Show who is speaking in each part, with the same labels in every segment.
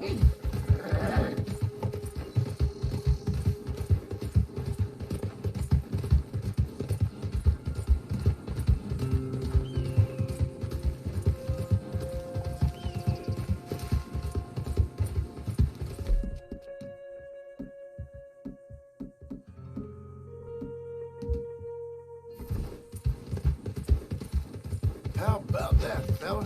Speaker 1: How about that, fella?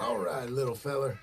Speaker 1: All right, little feller.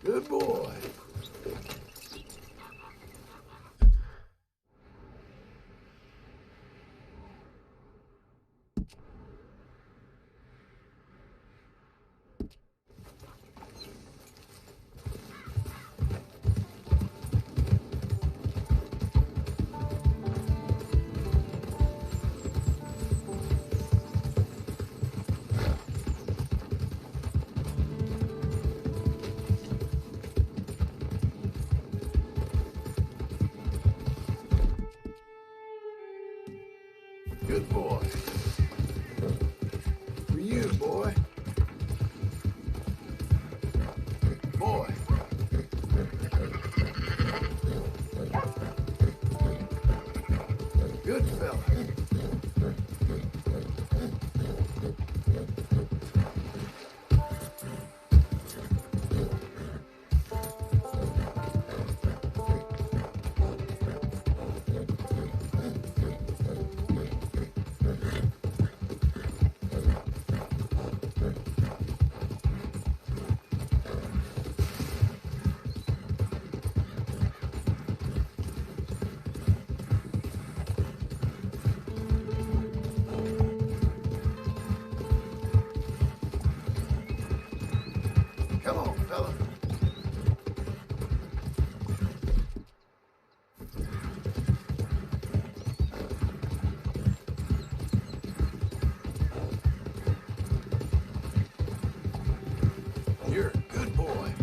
Speaker 1: Good boy. Good boy. For you, boy. Boy. Good fella. Come on, fella. You're a good boy.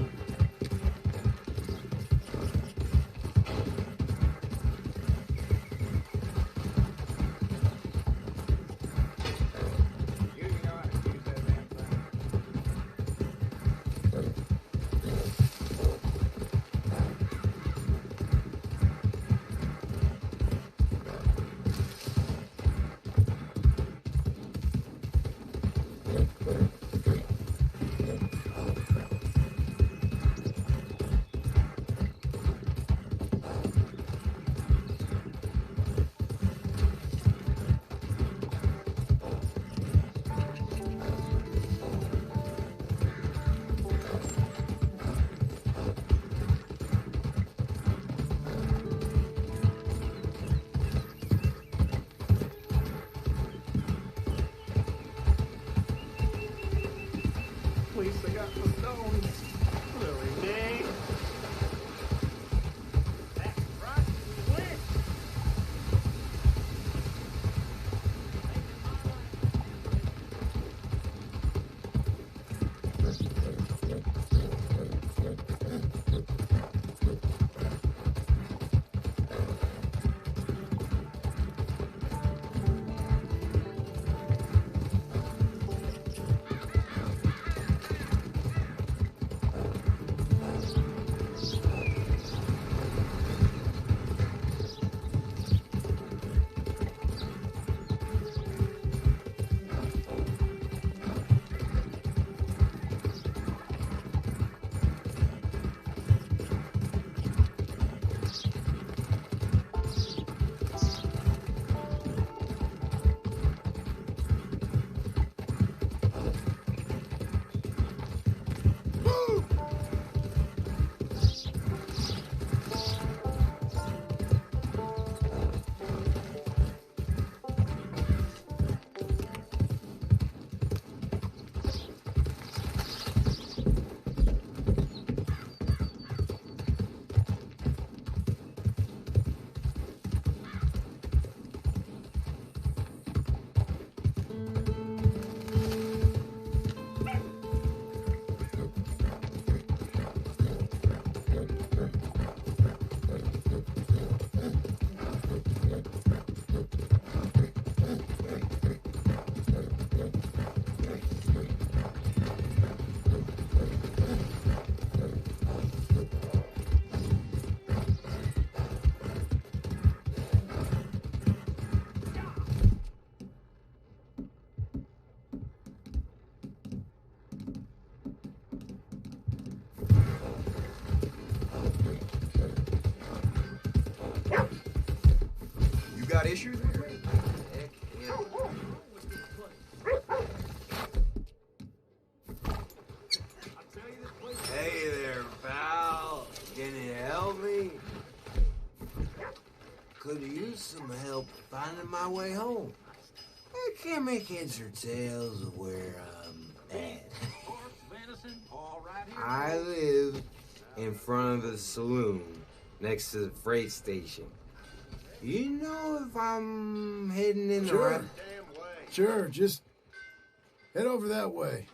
Speaker 2: Please, I got the stones. Really, Dave? That's right, quick!
Speaker 3: got issues with me?
Speaker 4: Heck, yeah. Hey there, pal. Can you help me? Could use some help finding my way home. I can't make heads or tails of where I'm at. I live in front of the saloon next to the freight station. You know if I'm heading in the
Speaker 1: Sure.
Speaker 4: right...
Speaker 1: Sure, just head over that way.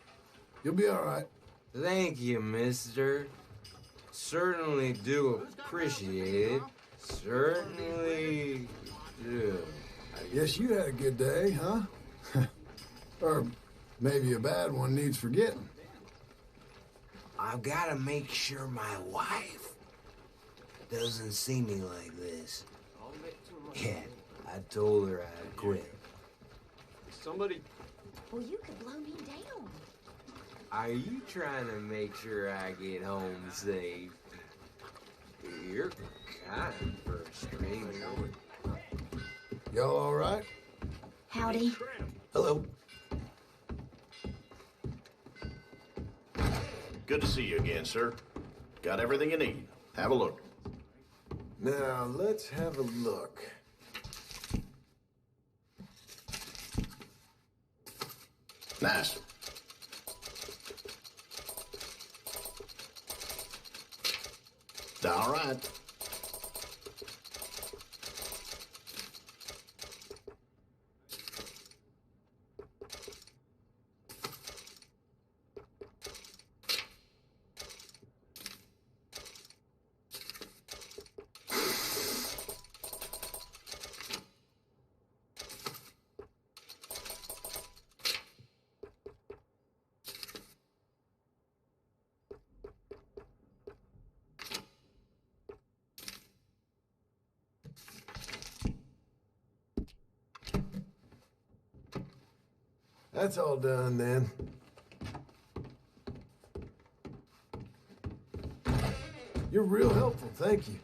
Speaker 1: You'll be all right.
Speaker 4: Thank you, mister. Certainly do appreciate it. Certainly do.
Speaker 1: Guess you had a good day, huh? Or maybe a bad one needs forgetting.
Speaker 4: I've got to make sure my wife doesn't see me like this. Yeah, I told her I'd quit.
Speaker 2: Somebody.
Speaker 5: Well, you could blow me down.
Speaker 4: Are you trying to make sure I get home safe? You're kind for a stranger.
Speaker 1: Y'all all right?
Speaker 5: Howdy.
Speaker 3: Hello.
Speaker 6: Good to see you again, sir. Got everything you need. Have a look.
Speaker 1: Now, let's have a look.
Speaker 6: Nice. All right.
Speaker 1: That's all done then. You're real helpful, thank you.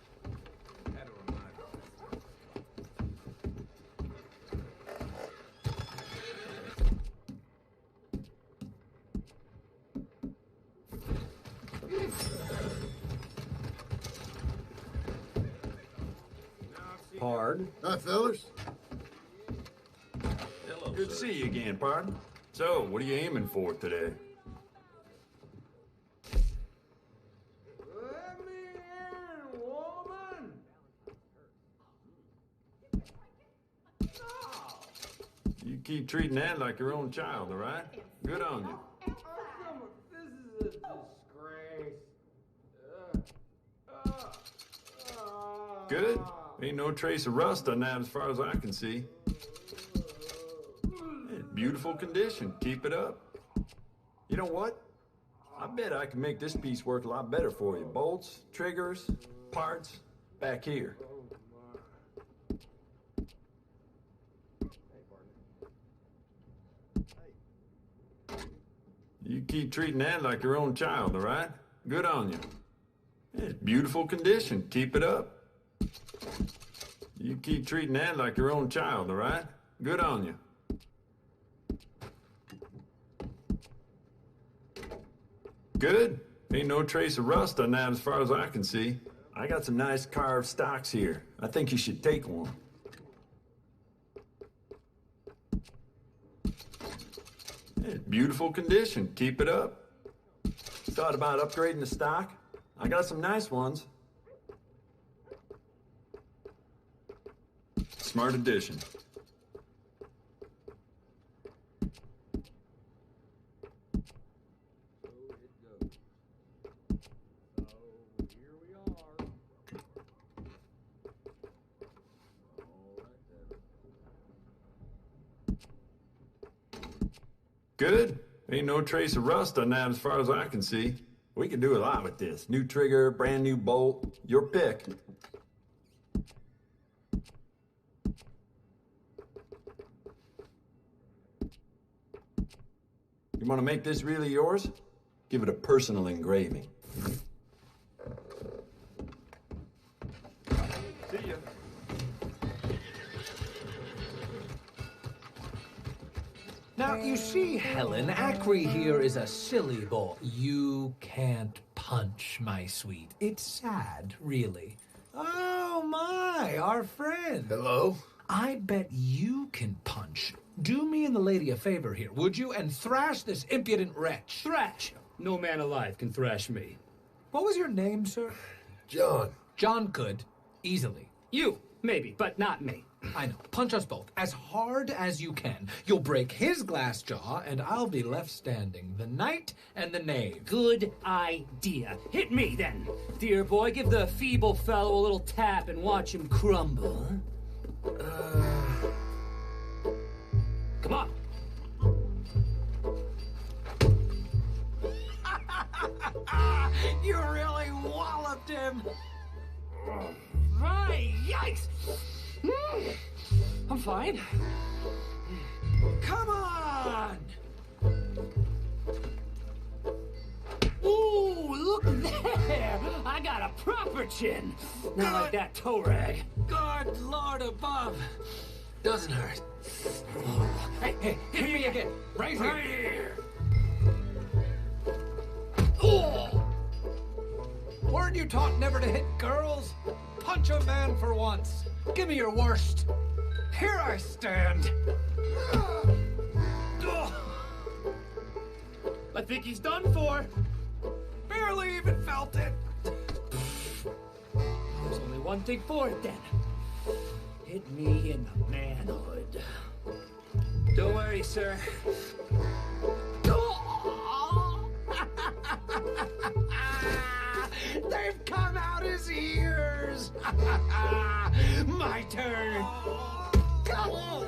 Speaker 3: Pardon?
Speaker 1: Hi, fellas.
Speaker 7: Good to see you again, pardon. So, what are you aiming for today?
Speaker 4: Let me in, woman!
Speaker 7: You keep treating that like your own child, all right? Good on you.
Speaker 4: This is a disgrace.
Speaker 7: Good? Ain't no trace of rust on that as far as I can see. Beautiful condition. Keep it up. You know what? I bet I can make this piece work a lot better for you. Bolts, triggers, parts, back here. You keep treating that like your own child, all right? Good on you. It's beautiful condition. Keep it up. You keep treating that like your own child, all right? Good on you. Good. Ain't no trace of rust on that as far as I can see. I got some nice carved stocks here. I think you should take one. It's beautiful condition. Keep it up. Thought about upgrading the stock? I got some nice ones. Smart addition. Good. Ain't no trace of rust on that as far as I can see. We can do a lot with this. New trigger, brand new bolt. Your pick. You want to make this really yours? Give it a personal engraving. See ya.
Speaker 8: Now, you see, Helen, Acri here is a silly boy. You can't punch, my sweet. It's sad, really. Oh, my, our friend.
Speaker 1: Hello?
Speaker 8: I bet you can punch. Do me and the lady a favor here, would you? And thrash this impudent wretch.
Speaker 2: Thrash! No man alive can thrash me.
Speaker 8: What was your name, sir?
Speaker 1: John.
Speaker 8: John could. Easily.
Speaker 2: You, maybe, but not me.
Speaker 8: I know. Punch us both. As hard as you can. You'll break his glass jaw, and I'll be left standing. The knight and the knave.
Speaker 2: Good idea. Hit me, then. Dear boy, give the feeble fellow a little tap and watch him crumble. Come on.
Speaker 8: You really walloped him.
Speaker 2: Right, yikes! I'm fine.
Speaker 8: Come on!
Speaker 2: Ooh, look there! I got a proper chin. Not like that toe rag.
Speaker 8: Good Lord above. Doesn't hurt. Hey, hey, hit me again. Right here.
Speaker 2: Right here.
Speaker 8: Oh! Weren't you taught never to hit girls? Punch a man for once. Give me your worst. Here I stand.
Speaker 2: I think he's done for.
Speaker 8: Barely even felt it.
Speaker 2: There's only one thing for it, then. Hit me in the manhood. Don't worry, sir.
Speaker 8: They've come out his ears. My turn. Go.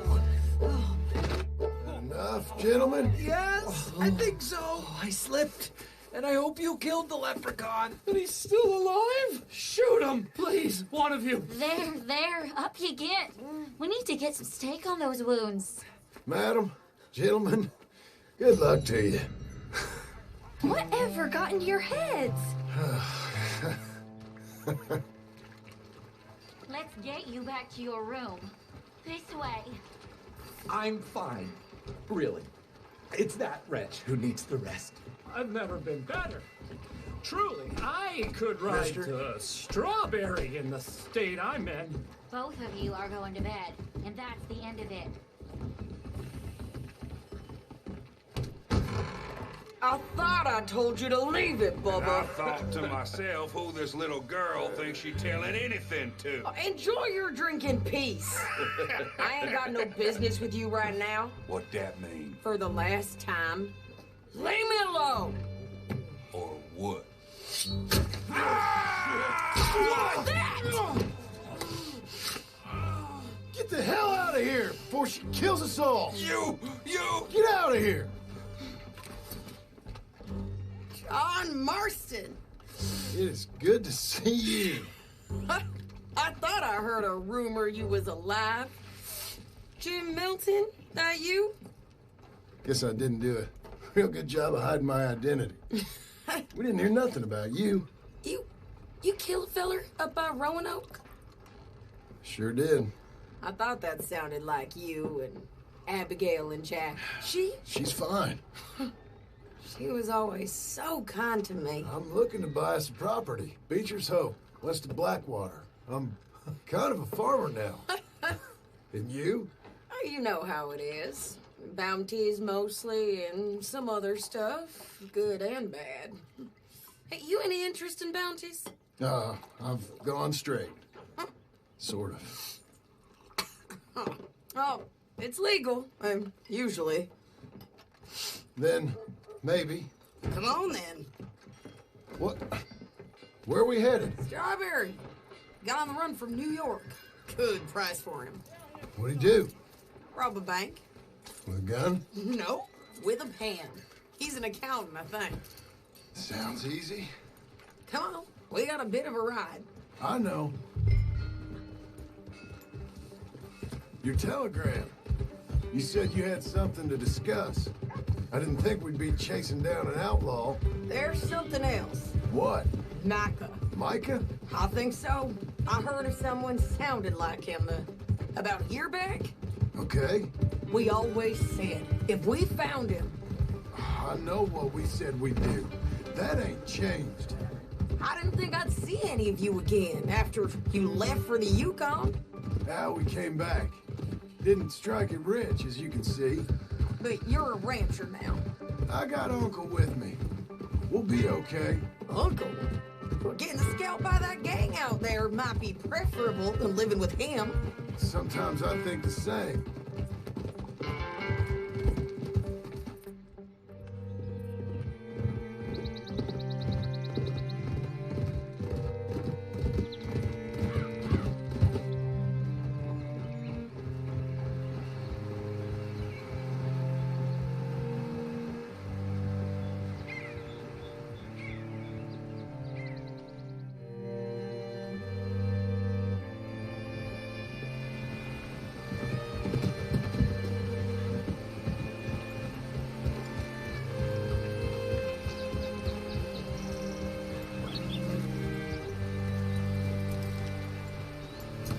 Speaker 1: Enough, gentlemen?
Speaker 8: Yes, I think so. I slipped, and I hope you killed the leprechaun.
Speaker 2: And he's still alive? Shoot him, please, one of you.
Speaker 5: There, up you get. We need to get some steak on those wounds.
Speaker 1: Madam, gentlemen, good luck to you.
Speaker 5: Whatever got into your heads? Let's get you back to your room. This way.
Speaker 8: I'm fine. Really. It's that wretch who needs the rest.
Speaker 2: I've never been better. Truly, I could ride to Strawberry in the state I'm in.
Speaker 5: Both of you are going to bed, and that's the end of it.
Speaker 9: I thought I told you to leave it,
Speaker 10: I
Speaker 9: Bubba.
Speaker 10: thought to myself who this little girl thinks she's telling anything to.
Speaker 9: Enjoy your drink in peace. I ain't got no business with you right now.
Speaker 10: What that mean?
Speaker 9: For the last time, leave me alone.
Speaker 10: Or what?
Speaker 9: What's that?
Speaker 1: Get the hell out of here before she kills us all!
Speaker 10: You!
Speaker 1: Get out of here!
Speaker 9: John Marston.
Speaker 1: It is good to see you.
Speaker 9: I thought I heard a rumor you was alive. Jim Milton, that you?
Speaker 1: Guess I didn't do a real good job of hiding my identity. We didn't hear nothing about you.
Speaker 9: You killed a feller up by Roanoke?
Speaker 1: Sure did.
Speaker 9: I thought that sounded like you and Abigail and Jack.
Speaker 1: She's fine.
Speaker 9: She was always so kind to me.
Speaker 1: I'm looking to buy some property. Beecher's Hope, west of Blackwater. I'm kind of a farmer now. And you?
Speaker 9: You know how it is. Bounties mostly, and some other stuff, good and bad. Hey, you any interest in bounties?
Speaker 1: I've gone straight. Sort of.
Speaker 9: Oh, it's legal, usually.
Speaker 1: Then, maybe.
Speaker 9: Come on, then.
Speaker 1: What? Where are we headed?
Speaker 9: Strawberry. Got on the run from New York. Good price for him.
Speaker 1: What'd he do?
Speaker 9: Rob a bank.
Speaker 1: With a gun?
Speaker 9: No, with a pan. He's an accountant, I think.
Speaker 1: Sounds easy.
Speaker 9: Come on, we got a bit of a ride.
Speaker 1: I know. Your telegram. You said you had something to discuss. I didn't think we'd be chasing down an outlaw.
Speaker 9: There's something else.
Speaker 1: What?
Speaker 9: Micah.
Speaker 1: Micah?
Speaker 9: I think so. I heard of someone sounded like him about a year back.
Speaker 1: Okay?
Speaker 9: We always said, if we found him,
Speaker 1: I know what we said we'd do. That ain't changed.
Speaker 9: I didn't think I'd see any of you again after you left for the Yukon.
Speaker 1: Now we came back. Didn't strike it rich, as you can see.
Speaker 9: But you're a rancher now.
Speaker 1: I got Uncle with me. We'll be okay.
Speaker 9: Uncle? Well, getting scalped by that gang out there might be preferable than living with him.
Speaker 1: Sometimes I think the same.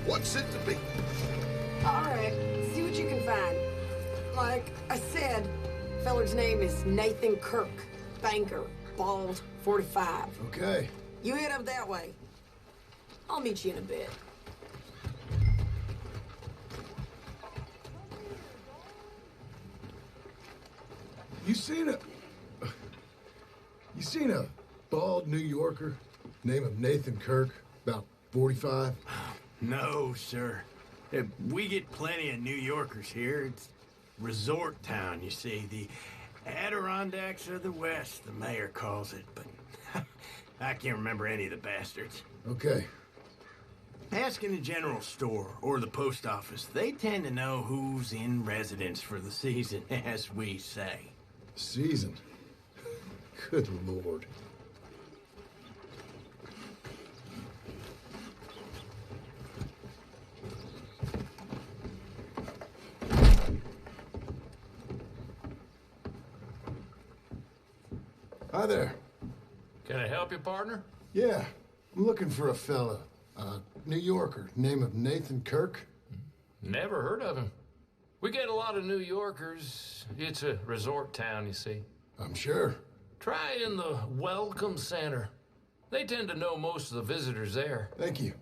Speaker 1: What's it to be?
Speaker 9: All right, see what you can find. Like I said, feller's name is Nathan Kirk. Banker, bald, 45.
Speaker 1: Okay.
Speaker 9: You head up that way. I'll meet you in a bit.
Speaker 1: You seen a bald New Yorker, name of Nathan Kirk, about 45?
Speaker 11: No, sir. We get plenty of New Yorkers here. It's resort town, you see. The Adirondacks of the West, the mayor calls it, but I can't remember any of the bastards.
Speaker 1: Okay.
Speaker 11: Ask in the general store or the post office. They tend to know who's in residence for the season, as we say.
Speaker 1: Season? Good Lord. Hi there.
Speaker 12: Can I help you, partner?
Speaker 1: Yeah, I'm looking for a fella. New Yorker, name of Nathan Kirk.
Speaker 12: Never heard of him. We get a lot of New Yorkers. It's a resort town, you see.
Speaker 1: I'm sure.
Speaker 12: Try in the Welcome Center. They tend to know most of the visitors there.
Speaker 1: Thank you.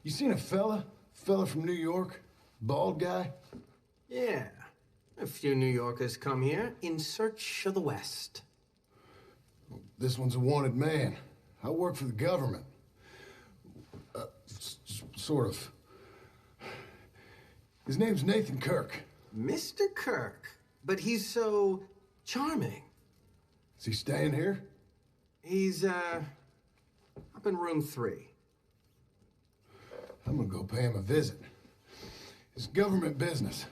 Speaker 1: You seen a fella from New York? Bald guy?
Speaker 3: Yeah. A few New Yorkers come here in search of the West.
Speaker 1: This one's a wanted man. I work for the government. Sort of. His name's Nathan Kirk.
Speaker 3: Mr. Kirk? But he's so charming.
Speaker 1: Is he staying here?
Speaker 3: He's, up in room 3.
Speaker 1: I'm gonna go pay him a visit. It's government business.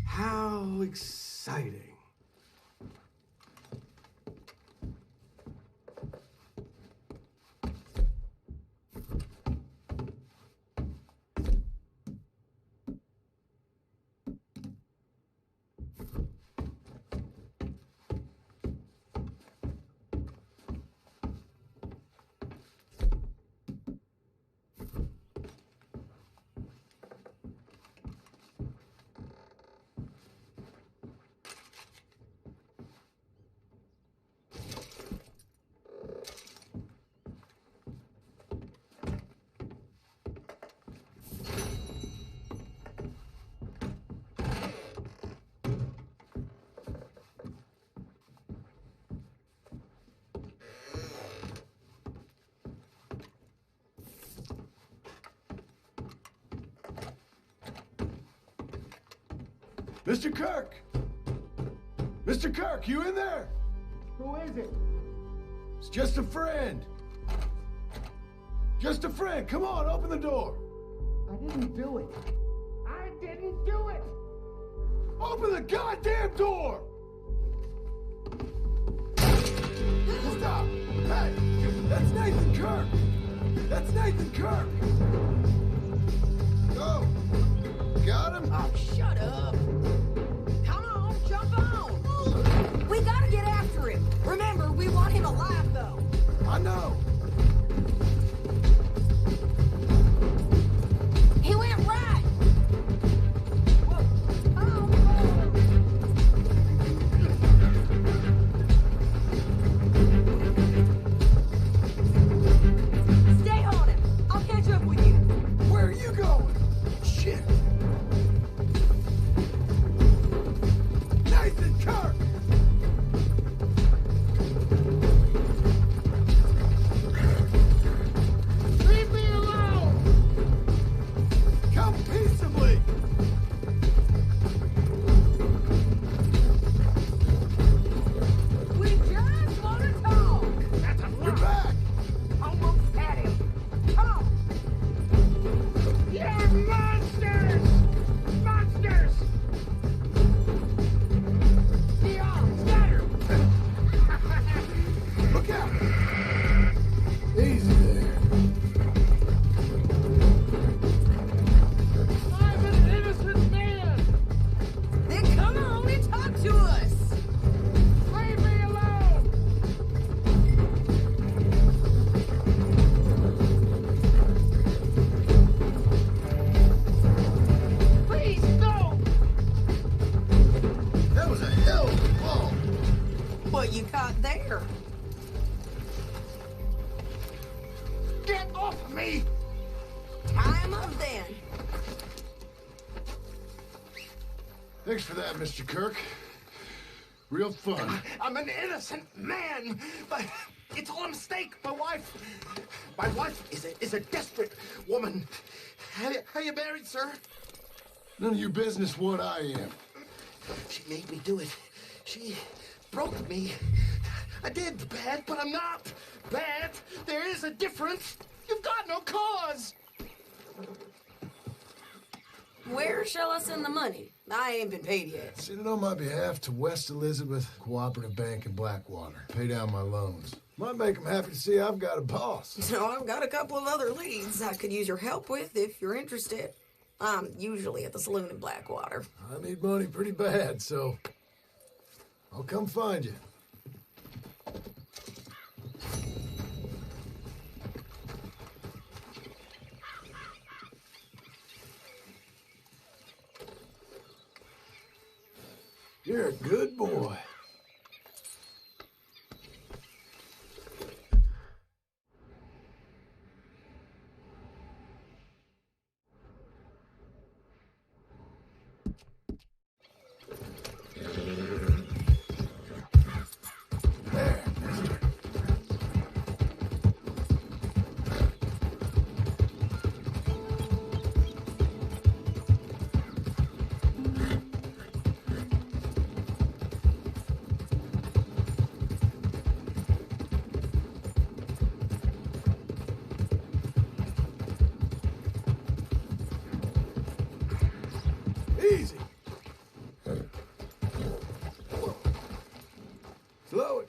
Speaker 3: How exciting.
Speaker 1: Mr. Kirk! Mr. Kirk, you in there?
Speaker 13: Who is it?
Speaker 1: It's just a friend. Just a friend. Come on, open the door.
Speaker 13: I didn't do it. I didn't do it!
Speaker 1: Open the goddamn door! Stop! Hey! That's Nathan Kirk! Go! Got him?
Speaker 9: Oh, shut up! Come on, jump on! We gotta get after him. Remember, we want him alive, though.
Speaker 1: I know.
Speaker 9: He went right. Stay on him. I'll catch up with you.
Speaker 1: Where are you going? Shit. Nathan Kirk!
Speaker 13: Leave me alone!
Speaker 1: Come peaceably!
Speaker 9: We just want to talk.
Speaker 13: That's a
Speaker 1: You're
Speaker 13: lie.
Speaker 1: back!
Speaker 9: Almost had him. Come on.
Speaker 13: You're monsters! Monsters! Dion, scatter!
Speaker 1: Look out! Easy there.
Speaker 13: I'm an innocent man!
Speaker 9: Then come on and talk to us.
Speaker 13: Leave me alone! Please, no!
Speaker 1: That was a hell of a fall.
Speaker 9: What you caught there?
Speaker 13: Get off of me!
Speaker 9: Tie him up then.
Speaker 1: Thanks for that, Mr. Kirk. Real fun.
Speaker 14: I'm an innocent man, but it's all a mistake. My wife is a desperate woman. Are you married, sir?
Speaker 1: None of your business what I am.
Speaker 14: She made me do it. She broke me. I did bad, but I'm not bad. There is a difference. You've got no cause.
Speaker 9: Where shall I send the money? I ain't been paid yet.
Speaker 1: Send it on my behalf to West Elizabeth Cooperative Bank in Blackwater. Pay down my loans. Might make them happy to see I've got a boss.
Speaker 9: So I've got a couple of other leads I could use your help with if you're interested. I'm usually at the saloon in Blackwater.
Speaker 1: I need money pretty bad, so I'll come find you. You're a good boy. Easy. Slow it.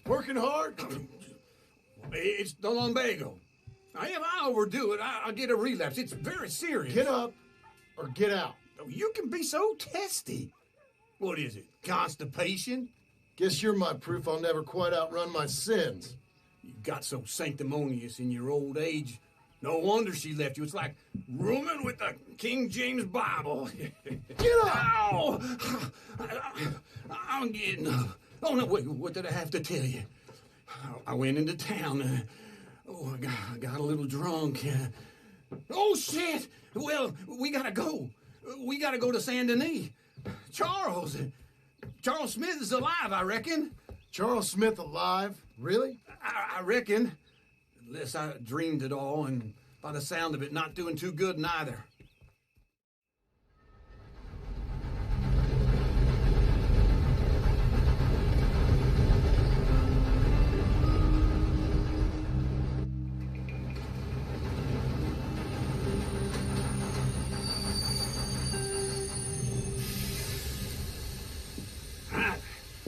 Speaker 11: Working hard? It's the lumbago. If I overdo it, I'll get a relapse. It's very serious.
Speaker 1: Get up or get out.
Speaker 11: You can be so testy. What is it, constipation?
Speaker 1: Guess you're my proof I'll never quite outrun my sins.
Speaker 11: You got so sanctimonious in your old age. No wonder she left you. It's like rooming with the King James Bible.
Speaker 1: Get up!
Speaker 11: Ow! I'm getting up. Oh, no, wait, what did I have to tell you? I went into town. I got a little drunk. Oh, shit! Well, we gotta go. We gotta go to Saint Denis. Charles Smith is alive, I reckon.
Speaker 1: Charles Smith alive? Really?
Speaker 11: I reckon. Unless I dreamed it all, and by the sound of it, not doing too good neither.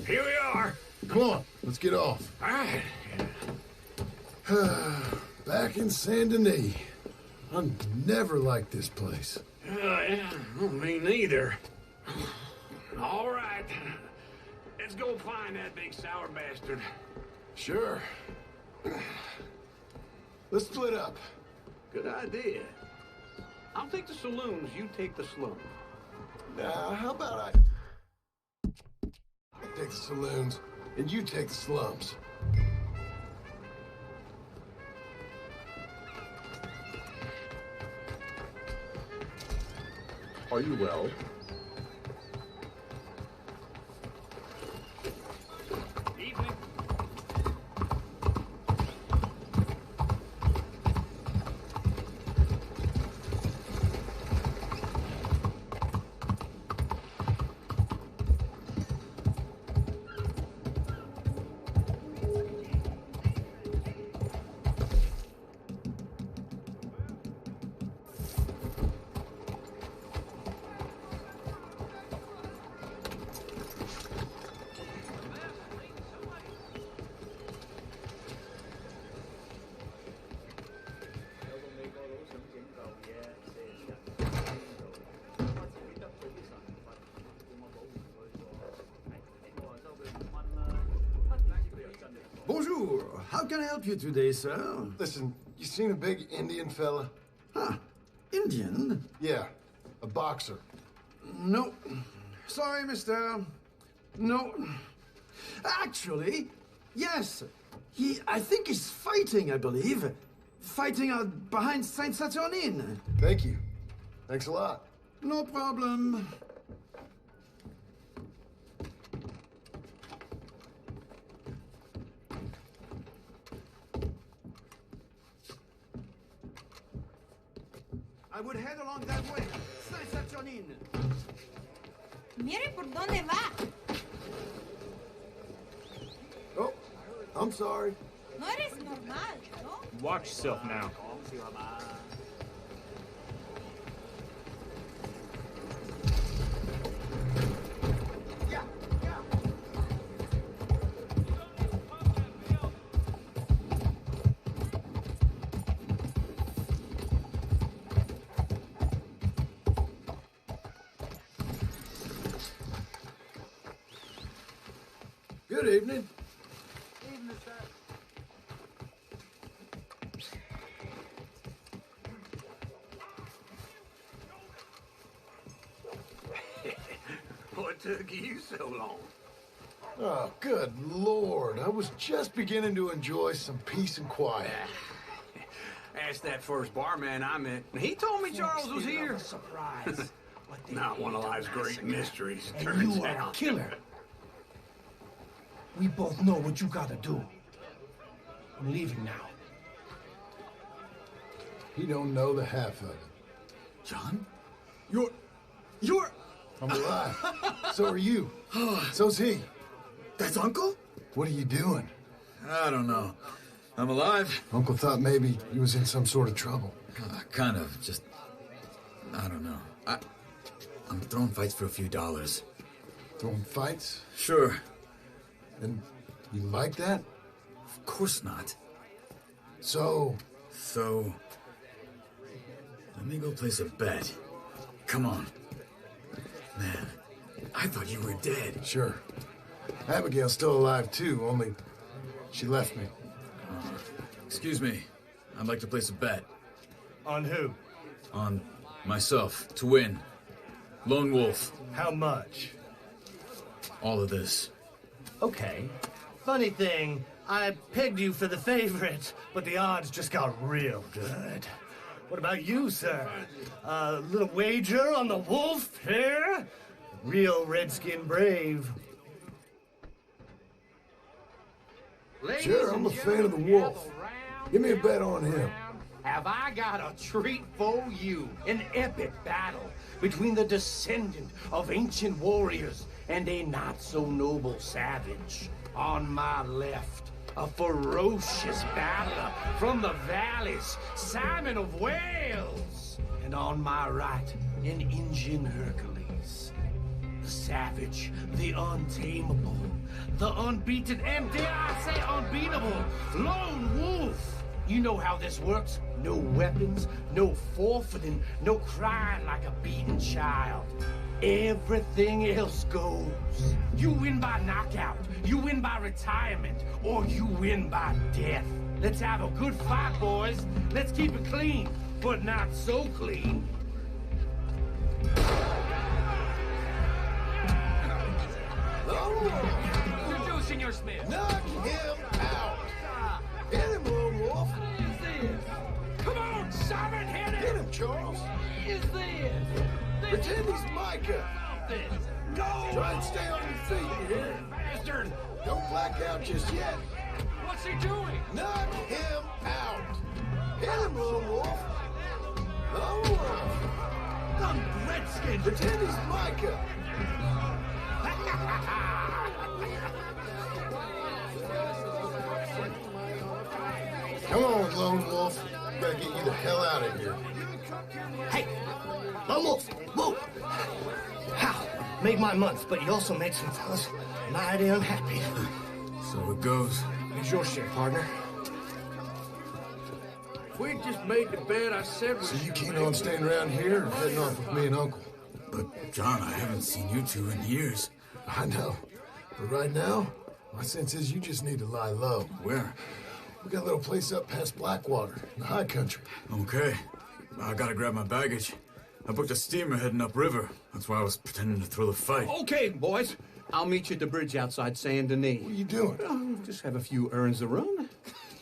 Speaker 11: Here we are.
Speaker 1: Come on, let's get off.
Speaker 11: All right.
Speaker 1: Back in Saint Denis. I never liked this place.
Speaker 11: Yeah, me neither. All right. Let's go find that big sour bastard.
Speaker 1: Sure. Let's split up.
Speaker 11: Good idea. I'll take the saloons, you take the slums.
Speaker 1: Now, how about I take the saloons, and you take the slums.
Speaker 15: Are you well?
Speaker 11: Evening.
Speaker 16: Bonjour. How can I help you today, sir?
Speaker 1: Listen, you seen a big Indian fella?
Speaker 16: Huh. Indian?
Speaker 1: Yeah, a boxer.
Speaker 16: No. Sorry, mister. No. Actually, yes. I think he's fighting, I believe. Fighting out behind Saint Saturnine.
Speaker 1: Thank you. Thanks a lot.
Speaker 16: No problem. I would head along that way. Saint Saturnine.
Speaker 17: Mire por dónde va.
Speaker 1: Oh, I'm sorry.
Speaker 17: No eres normal, ¿no?
Speaker 2: Watch yourself now.
Speaker 1: Good evening.
Speaker 16: Evening, sir.
Speaker 11: What took you so long?
Speaker 1: Oh, good Lord. I was just beginning to enjoy some peace and quiet.
Speaker 11: Asked that first barman I met. He told me Charles was here.
Speaker 14: Surprise.
Speaker 11: Not one of life's great mysteries,
Speaker 14: And
Speaker 11: turns
Speaker 14: you are a
Speaker 11: out.
Speaker 14: killer. We both know what you gotta do. I'm leaving now.
Speaker 1: He don't know the half of it.
Speaker 16: John?
Speaker 1: You're... I'm alive. So are you. So's he.
Speaker 16: That's Uncle?
Speaker 1: What are you doing?
Speaker 16: I don't know. I'm alive.
Speaker 1: Uncle thought maybe he was in some sort of trouble.
Speaker 16: Kind of. Just... I don't know. I'm throwing fights for a few dollars.
Speaker 1: Throwing fights?
Speaker 16: Sure.
Speaker 1: And You like that?
Speaker 16: Of course not.
Speaker 1: So,
Speaker 16: let me go place a bet. Come on. Man, I thought you were dead.
Speaker 1: Sure. Abigail's still alive too, only she left me.
Speaker 16: Excuse me. I'd like to place a bet.
Speaker 11: On who?
Speaker 16: On myself, to win. Lone Wolf.
Speaker 11: How much?
Speaker 16: All of this.
Speaker 11: Okay. Funny thing, I pegged you for the favorite, but the odds just got real good. What about you, sir? A little wager on the wolf here? Real redskin brave.
Speaker 1: Sure, I'm a fan of the wolf. Give me a bet on him.
Speaker 3: Have I got a treat for you? An epic battle between the descendant of ancient warriors and a not-so-noble savage. On my left, a ferocious battler from the valleys, Simon of Wales. And on my right, an Indian Hercules. The savage, the untamable, the unbeaten, and dare I say unbeatable, Lone Wolf. You know how this works. No weapons, no forfeiting, no crying like a beaten child. Everything else goes. You win by knockout, you win by retirement, or you win by death. Let's have a good fight, boys. Let's keep it clean, but not so clean.
Speaker 2: You're Senor Smith.
Speaker 1: Knock him out. Hit him, Lone Wolf.
Speaker 2: What is this? Come on, Simon, hit him.
Speaker 1: Hit him, Charles.
Speaker 2: What is this?
Speaker 1: Pretend he's Micah.
Speaker 2: Go!
Speaker 1: Try and stay on your feet, you hear?
Speaker 2: Bastard!
Speaker 1: Don't black out just yet.
Speaker 2: What's he doing?
Speaker 1: Knock him out. Hit him, Lone Wolf. Lone Wolf.
Speaker 11: I'm redskin.
Speaker 1: Pretend he's Micah. Come on, Lone Wolf. Gotta get you the hell out of here.
Speaker 3: Hey, Lone Wolf, whoa! How? Made my month, but you also made some fellas mighty unhappy.
Speaker 16: So it goes.
Speaker 3: Here's your share, partner.
Speaker 2: If we just made the bet I said we
Speaker 1: So you keen on staying around here or heading off with me and Uncle?
Speaker 16: But, John, I haven't seen you two in years.
Speaker 1: I know. But right now, my sense is you just need to lie low.
Speaker 16: Where?
Speaker 1: We got a little place up past Blackwater, in the high country.
Speaker 16: Okay. I gotta grab my baggage. I booked a steamer heading upriver. That's why I was pretending to throw the fight.
Speaker 3: Okay, boys. I'll meet you at the bridge outside Saint Denis.
Speaker 1: What are you doing?
Speaker 3: Oh, just have a few errands to run.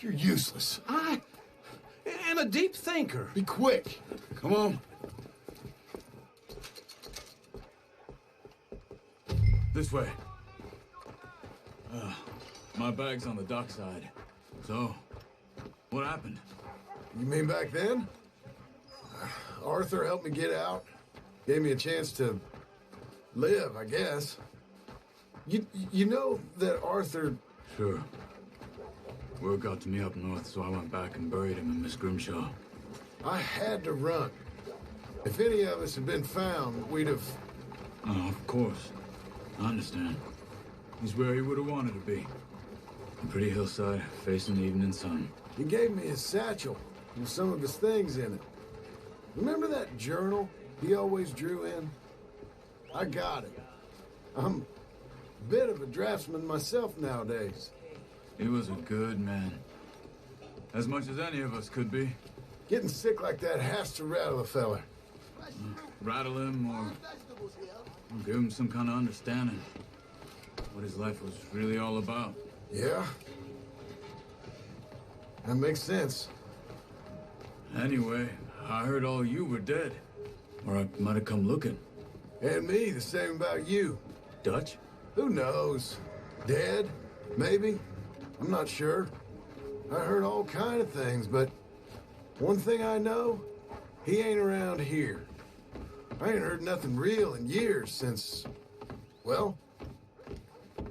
Speaker 1: You're useless.
Speaker 3: I am a deep thinker.
Speaker 1: Be quick.
Speaker 16: Come on. This way. My bag's on the dockside. So, what happened?
Speaker 1: You mean back then? Arthur helped me get out. Gave me a chance to live, I guess. You know that Arthur...
Speaker 16: Sure. Word got to me up north, so I went back and buried him in Miss Grimshaw.
Speaker 1: I had to run. If any of us had been found, we'd have...
Speaker 16: Oh, of course. I understand. He's where he would have wanted to be. A pretty hillside, facing the evening sun.
Speaker 1: He gave me his satchel with some of his things in it. Remember that journal he always drew in? I got it. I'm a bit of a draftsman myself nowadays.
Speaker 16: He was a good man. As much as any of us could be.
Speaker 1: Getting sick like that has to rattle a fella.
Speaker 16: Rattle him or give him some kind of understanding. What his life was really all about.
Speaker 1: Yeah. That makes sense.
Speaker 16: Anyway, I heard all you were dead. Or I might have come looking.
Speaker 1: And me, the same about you.
Speaker 16: Dutch?
Speaker 1: Who knows? Dead? Maybe? I'm not sure. I heard all kind of things, but one thing I know, he ain't around here. I ain't heard nothing real in years since, well,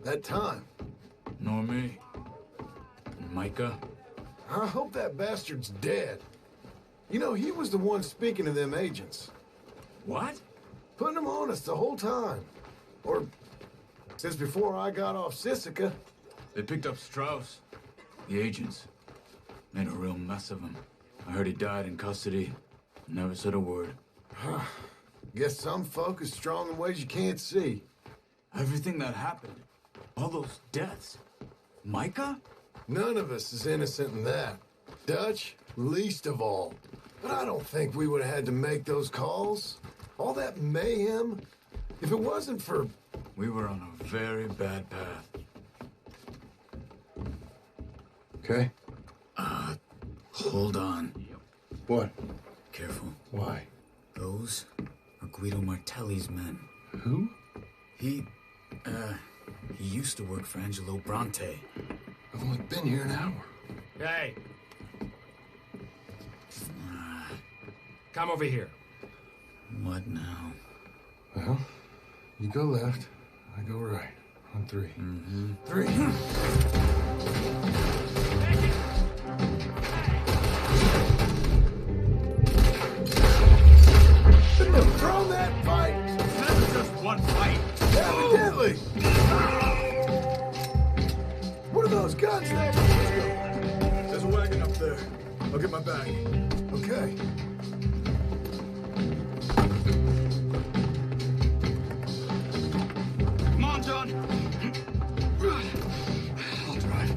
Speaker 1: that time.
Speaker 16: Nor me. Micah?
Speaker 1: I hope that bastard's dead. You know, he was the one speaking to them agents.
Speaker 16: What?
Speaker 1: Putting them on us the whole time. Or since before I got off Sisika.
Speaker 16: They picked up Strauss. The agents. Made a real mess of him. I heard he died in custody. Never said a word.
Speaker 1: Huh. Guess some folk is strong in ways you can't see.
Speaker 16: Everything that happened. All those deaths. Micah?
Speaker 1: None of us is innocent in that. Dutch, least of all. But I don't think we would have had to make those calls. All that mayhem. If it wasn't for...
Speaker 16: We were on a very bad path.
Speaker 1: Okay.
Speaker 16: Hold on.
Speaker 1: What?
Speaker 16: Careful.
Speaker 1: Why?
Speaker 16: Those are Guido Martelli's men.
Speaker 1: Who?
Speaker 16: He used to work for Angelo Bronte.
Speaker 1: I've only been here an hour.
Speaker 2: Hey. Come over here.
Speaker 16: What now?
Speaker 1: Well, you go left, I go right. On 3.
Speaker 16: Mm-hmm.
Speaker 1: 3. Throw that fight!
Speaker 16: It's never just one fight.
Speaker 1: Evidently! What are those guns there?
Speaker 16: There's a wagon up there. I'll get my bag.
Speaker 1: Okay.
Speaker 16: Come on, John. I'll drive.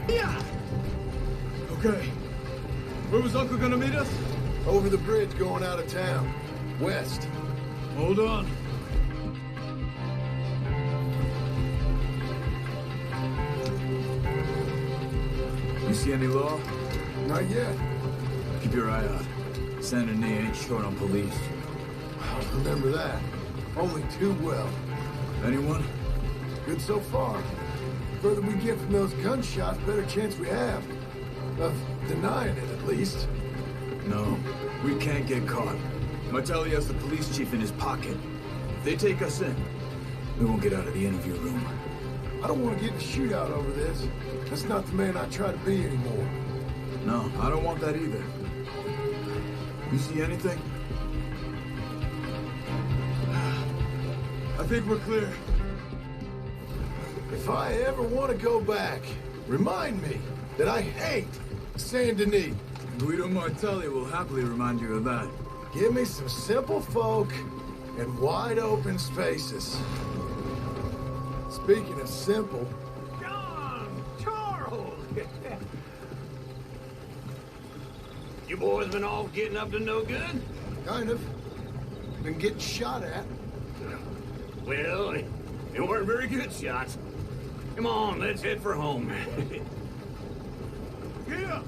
Speaker 1: Yeah!
Speaker 16: Okay. Where was Uncle gonna meet us?
Speaker 1: Over the bridge going out of town. West.
Speaker 16: Hold on. You see any law?
Speaker 1: Not yet.
Speaker 16: Keep your eye out. Saint Denis ain't short on police.
Speaker 1: I'll remember that. Only too well.
Speaker 16: Anyone?
Speaker 1: Good so far. Further we get from those gunshots, better chance we have. Of denying it, at least.
Speaker 16: No, we can't get caught. Martelli has the police chief in his pocket. If they take us in, we won't get out of the interview room.
Speaker 1: I don't want to get in a shootout over this. That's not the man I try to be anymore.
Speaker 16: No, I don't want that either. You see anything? I think we're clear.
Speaker 1: If I ever want to go back, remind me that I hate Saint Denis.
Speaker 16: Guido Martelli will happily remind you of that.
Speaker 1: Give me some simple folk and wide open spaces. Speaking of simple...
Speaker 3: John! Charles! You boys been all getting up to no good?
Speaker 1: Kind of. Been getting shot at.
Speaker 3: Well, it weren't very good shots. Come on, let's head for home. Yeah!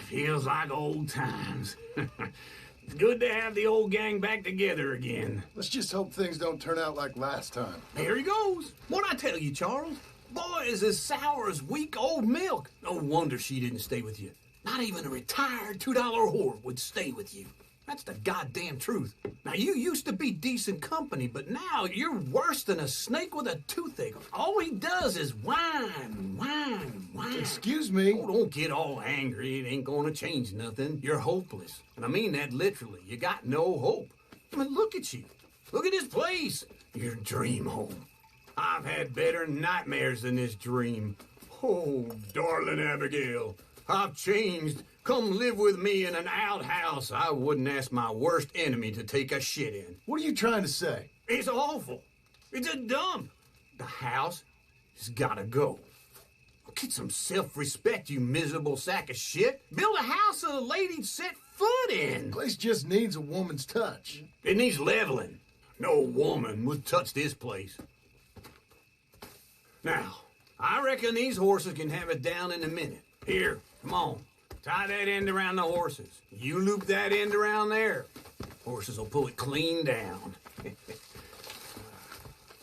Speaker 3: Feels like old times. It's good to have the old gang back together again.
Speaker 1: Let's just hope things don't turn out like last time.
Speaker 3: Here he goes. What'd I tell you, Charles? Boy is as sour as week-old milk. No wonder she didn't stay with you. Not even a retired $2 whore would stay with you. That's the goddamn truth. Now, you used to be decent company, but now you're worse than a snake with a toothache. All he does is whine, whine, whine.
Speaker 1: Excuse me?
Speaker 3: Oh, don't get all angry. It ain't gonna change nothing. You're hopeless. And I mean that literally. You got no hope. I mean, look at you. Look at this place. Your dream home. I've had better nightmares than this dream. Oh, darling Abigail, I've changed. Come live with me in an outhouse I wouldn't ask my worst enemy to take a shit in.
Speaker 1: What are you trying to say?
Speaker 3: It's awful.
Speaker 11: It's a dump. The house has gotta go. Get some self-respect, you miserable sack of shit. Build a house so the lady'd set foot in.
Speaker 1: Place just needs a woman's touch.
Speaker 11: It needs leveling. No woman would touch this place. Now, I reckon these horses can have it down in a minute. Here, come on. Tie that end around the horses. You loop that end around there. Horses will pull it clean down.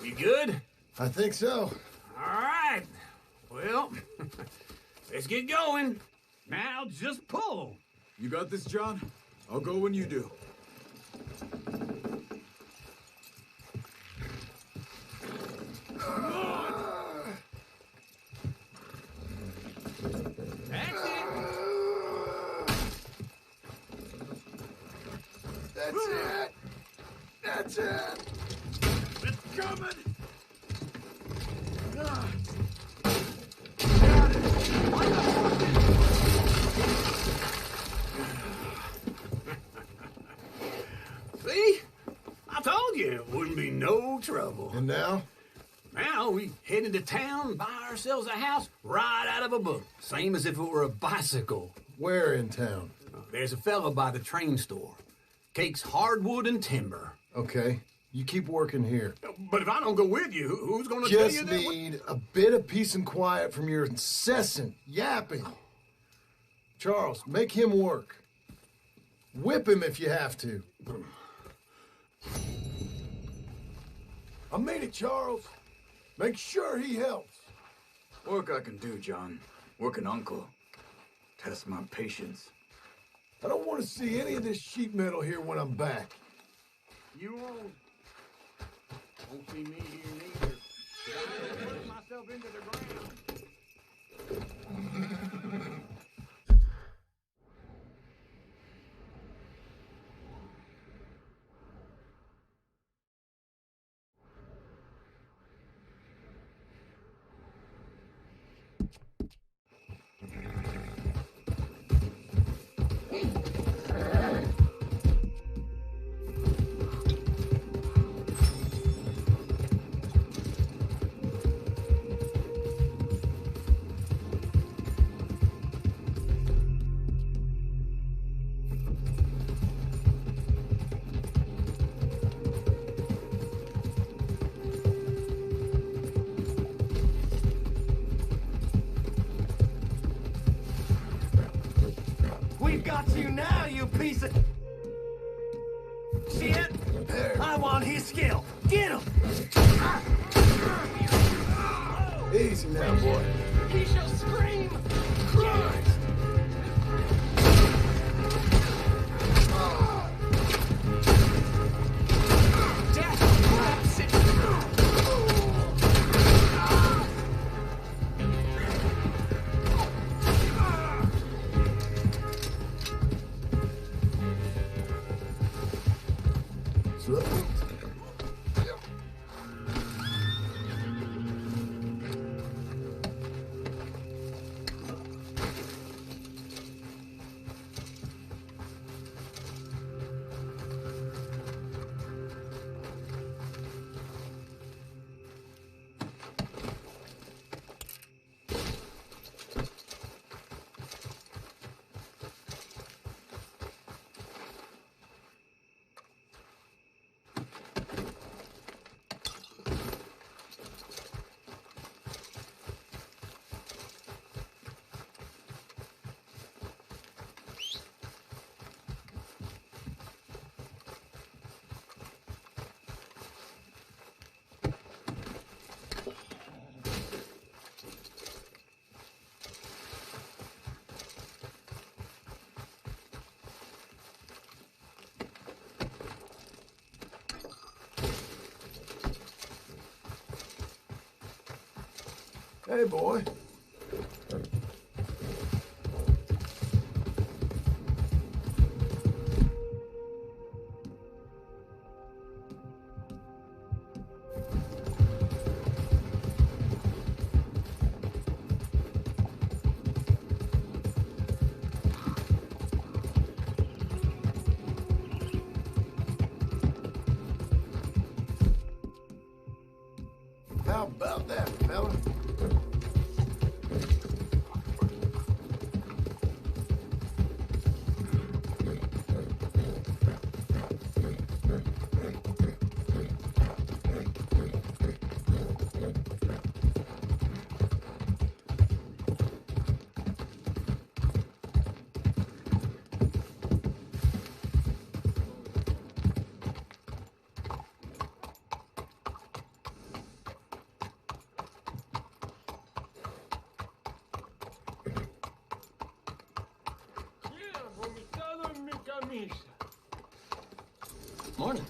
Speaker 11: You good?
Speaker 1: I think so.
Speaker 11: All right. Well, let's get going. Now just pull.
Speaker 16: You got this, John? I'll go when you do.
Speaker 1: That's it. That's it.
Speaker 11: It's coming. See? I told you it wouldn't be no trouble.
Speaker 1: And now?
Speaker 11: Now we head into town and buy ourselves a house right out of a book. Same as if it were a bicycle.
Speaker 1: Where in town?
Speaker 11: There's a fella by the train store. Cakes hardwood and timber.
Speaker 1: Okay. You keep working here.
Speaker 11: But if I don't go with you, who's going to tell you
Speaker 1: Just
Speaker 11: that?
Speaker 1: need a bit of peace and quiet from your incessant yapping. Charles, make him work. Whip him if you have to. I made it, Charles. Make sure he helps.
Speaker 16: Work I can do, John. Work an uncle. Test my patience.
Speaker 1: I don't want to see any of this sheet metal here when I'm back.
Speaker 11: You won't see me here neither. I put myself into the ground.
Speaker 3: We've got you now, you piece of shit! I want his skill. Get him!
Speaker 1: Easy now, boy.
Speaker 3: He shall scream! Christ!
Speaker 1: Hey, boy.
Speaker 14: Morning, sir.
Speaker 2: Morning.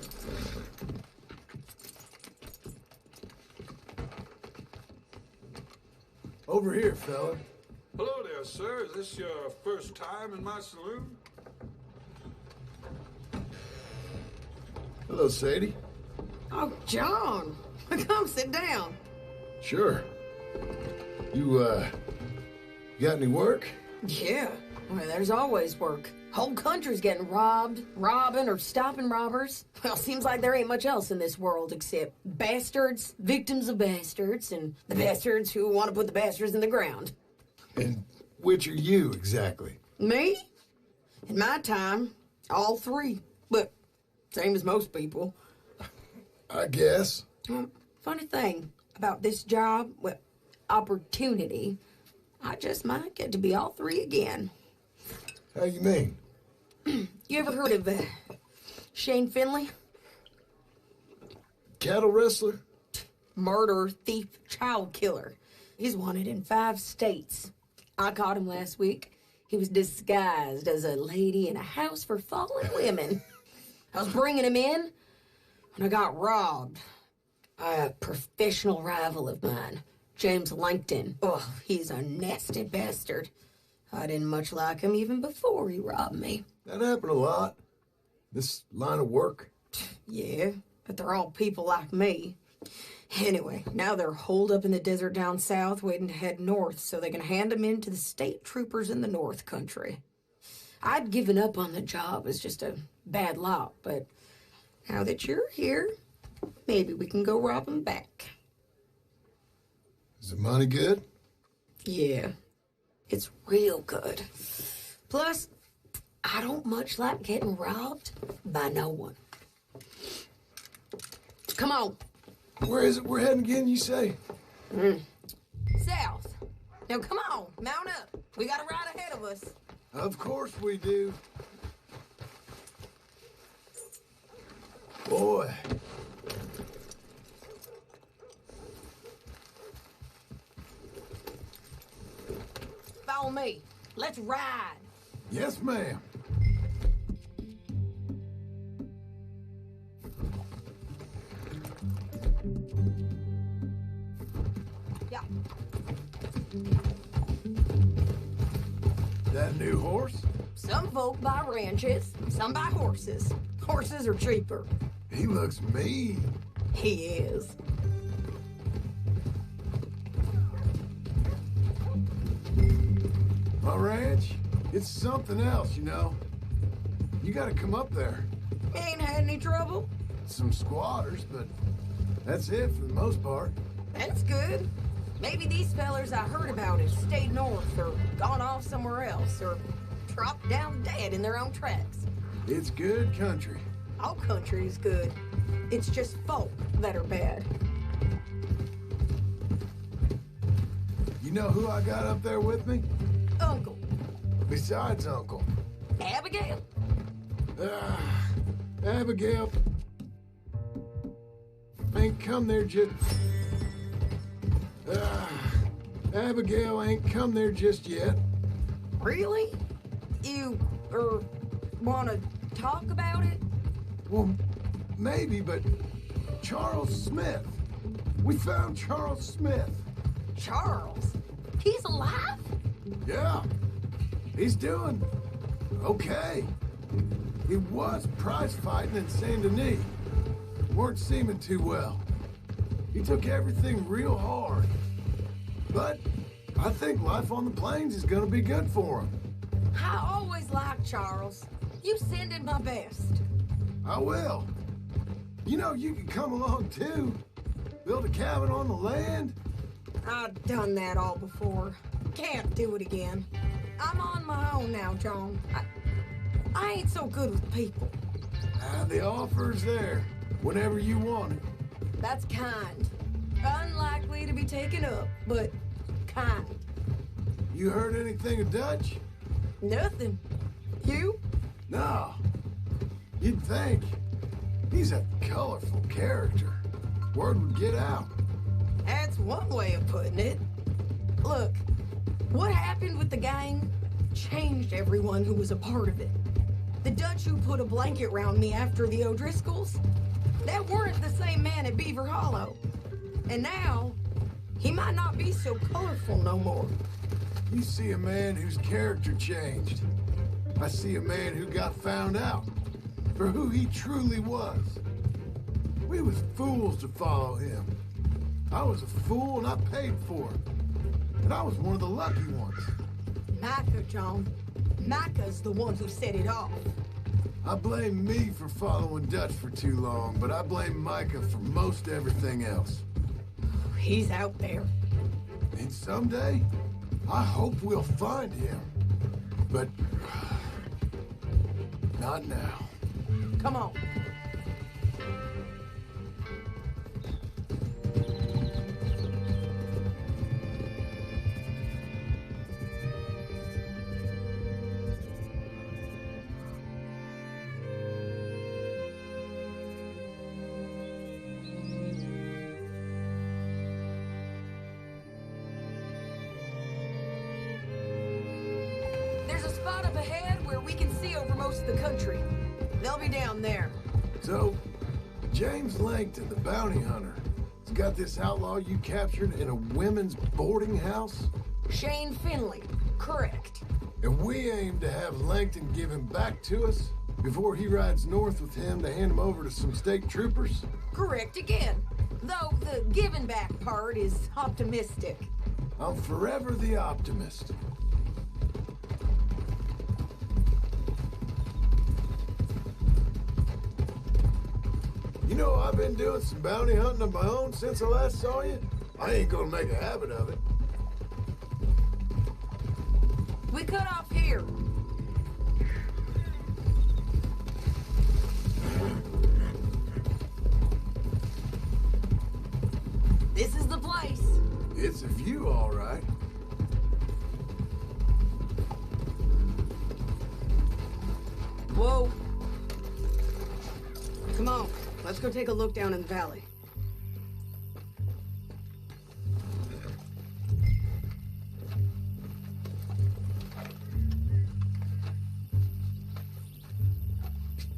Speaker 1: Over here, fella.
Speaker 10: Hello there, sir. Is this your first time in my saloon?
Speaker 1: Hello, Sadie.
Speaker 9: Oh, John. Come sit down.
Speaker 1: Sure. You got any work?
Speaker 9: Yeah. Well, there's always work. Whole country's getting robbed, robbing, or stopping robbers. Well, seems like there ain't much else in this world except bastards, victims of bastards, and the bastards who want to put the bastards in the ground.
Speaker 1: And which are you, exactly?
Speaker 9: Me? In my time, all three. But same as most people.
Speaker 1: I guess.
Speaker 9: Funny thing about this job, well, opportunity, I just might get to be all three again.
Speaker 1: How you mean?
Speaker 9: You ever heard of Shane Finley?
Speaker 1: Cattle wrestler?
Speaker 9: Murderer, thief, child killer. He's wanted in 5 states. I caught him last week. He was disguised as a lady in a house for fallen women. I was bringing him in, and I got robbed. A professional rival of mine, James Langton. Oh, he's a nasty bastard. I didn't much like him even before he robbed me.
Speaker 1: That happened a lot. This line of work.
Speaker 9: Yeah, but they're all people like me. Anyway, now they're holed up in the desert down south waiting to head north so they can hand them in to the state troopers in the north country. I'd given up on the job as just a bad lot, but now that you're here, maybe we can go rob them back.
Speaker 1: Is the money good?
Speaker 9: Yeah, it's real good. Plus, I don't much like getting robbed by no one. Come on.
Speaker 1: Where is it we're heading again, you say?
Speaker 9: South. Now come on, mount up. We got a ride ahead of us.
Speaker 1: Of course we do. Boy.
Speaker 9: Follow me. Let's ride.
Speaker 1: Yes, ma'am.
Speaker 9: Yeah.
Speaker 1: That new horse?
Speaker 9: Some folk buy ranches, some buy horses. Horses are cheaper.
Speaker 1: He looks mean.
Speaker 9: He is.
Speaker 1: My ranch, it's something else, you know. You gotta come up there.
Speaker 9: Ain't had any trouble?
Speaker 1: Some squatters, but that's it for the most part.
Speaker 9: That's good. Maybe these fellers I heard about have stayed north or gone off somewhere else or dropped down dead in their own tracks.
Speaker 1: It's good country.
Speaker 9: All country is good. It's just folk that are bad.
Speaker 1: You know who I got up there with me?
Speaker 9: Uncle.
Speaker 1: Besides Uncle.
Speaker 9: Abigail?
Speaker 1: Abigail ain't come there just... Abigail ain't come there just yet.
Speaker 9: Really? You, wanna talk about it?
Speaker 1: Well, maybe, but Charles Smith. We found Charles Smith.
Speaker 9: Charles? He's alive?
Speaker 1: Yeah. He's doing okay. He was prize fighting in Saint Denis. Weren't seeming too well. He took everything real hard. But I think life on the plains is gonna be good for him.
Speaker 9: I always liked Charles. You send him my best.
Speaker 1: I will. You know, you can come along too. Build a cabin on the land.
Speaker 9: I've done that all before. Can't do it again. I'm on my own now, John. I ain't so good with people.
Speaker 1: The offer's there whenever you want it.
Speaker 9: That's kind. Unlikely to be taken up, but kind.
Speaker 1: You heard anything of Dutch?
Speaker 9: Nothing. You?
Speaker 1: No. You'd think. He's a colorful character. Word would get out.
Speaker 9: That's one way of putting it. Look, what happened with the gang changed everyone who was a part of it. The Dutch who put a blanket round me after the O'Driscolls? That weren't the same man at Beaver Hollow. And now, he might not be so colorful no more.
Speaker 1: You see a man whose character changed. I see a man who got found out for who he truly was. We was fools to follow him. I was a fool and I paid for it. And I was one of the lucky ones.
Speaker 9: Micah, John. Micah's the one who set it off.
Speaker 1: I blame me for following Dutch for too long, but I blame Micah for most everything else.
Speaker 9: He's out there.
Speaker 1: And someday, I hope we'll find him. But not now.
Speaker 9: Come on. There's a spot up ahead where we can see over most of the country. They'll be down there.
Speaker 1: So, James Langton, the bounty hunter, has got this outlaw you captured in a women's boarding house?
Speaker 9: Shane Finley, correct.
Speaker 1: And we aim to have Langton give him back to us before he rides north with him to hand him over to some state troopers?
Speaker 9: Correct again. Though the giving back part is optimistic.
Speaker 1: I'm forever the optimist. You know, I've been doing some bounty hunting of my own since I last saw you. I ain't gonna make a habit of it.
Speaker 9: We cut off here. This is the place.
Speaker 1: It's a view, all right.
Speaker 9: Whoa. Come on, let's go take a look down in the valley.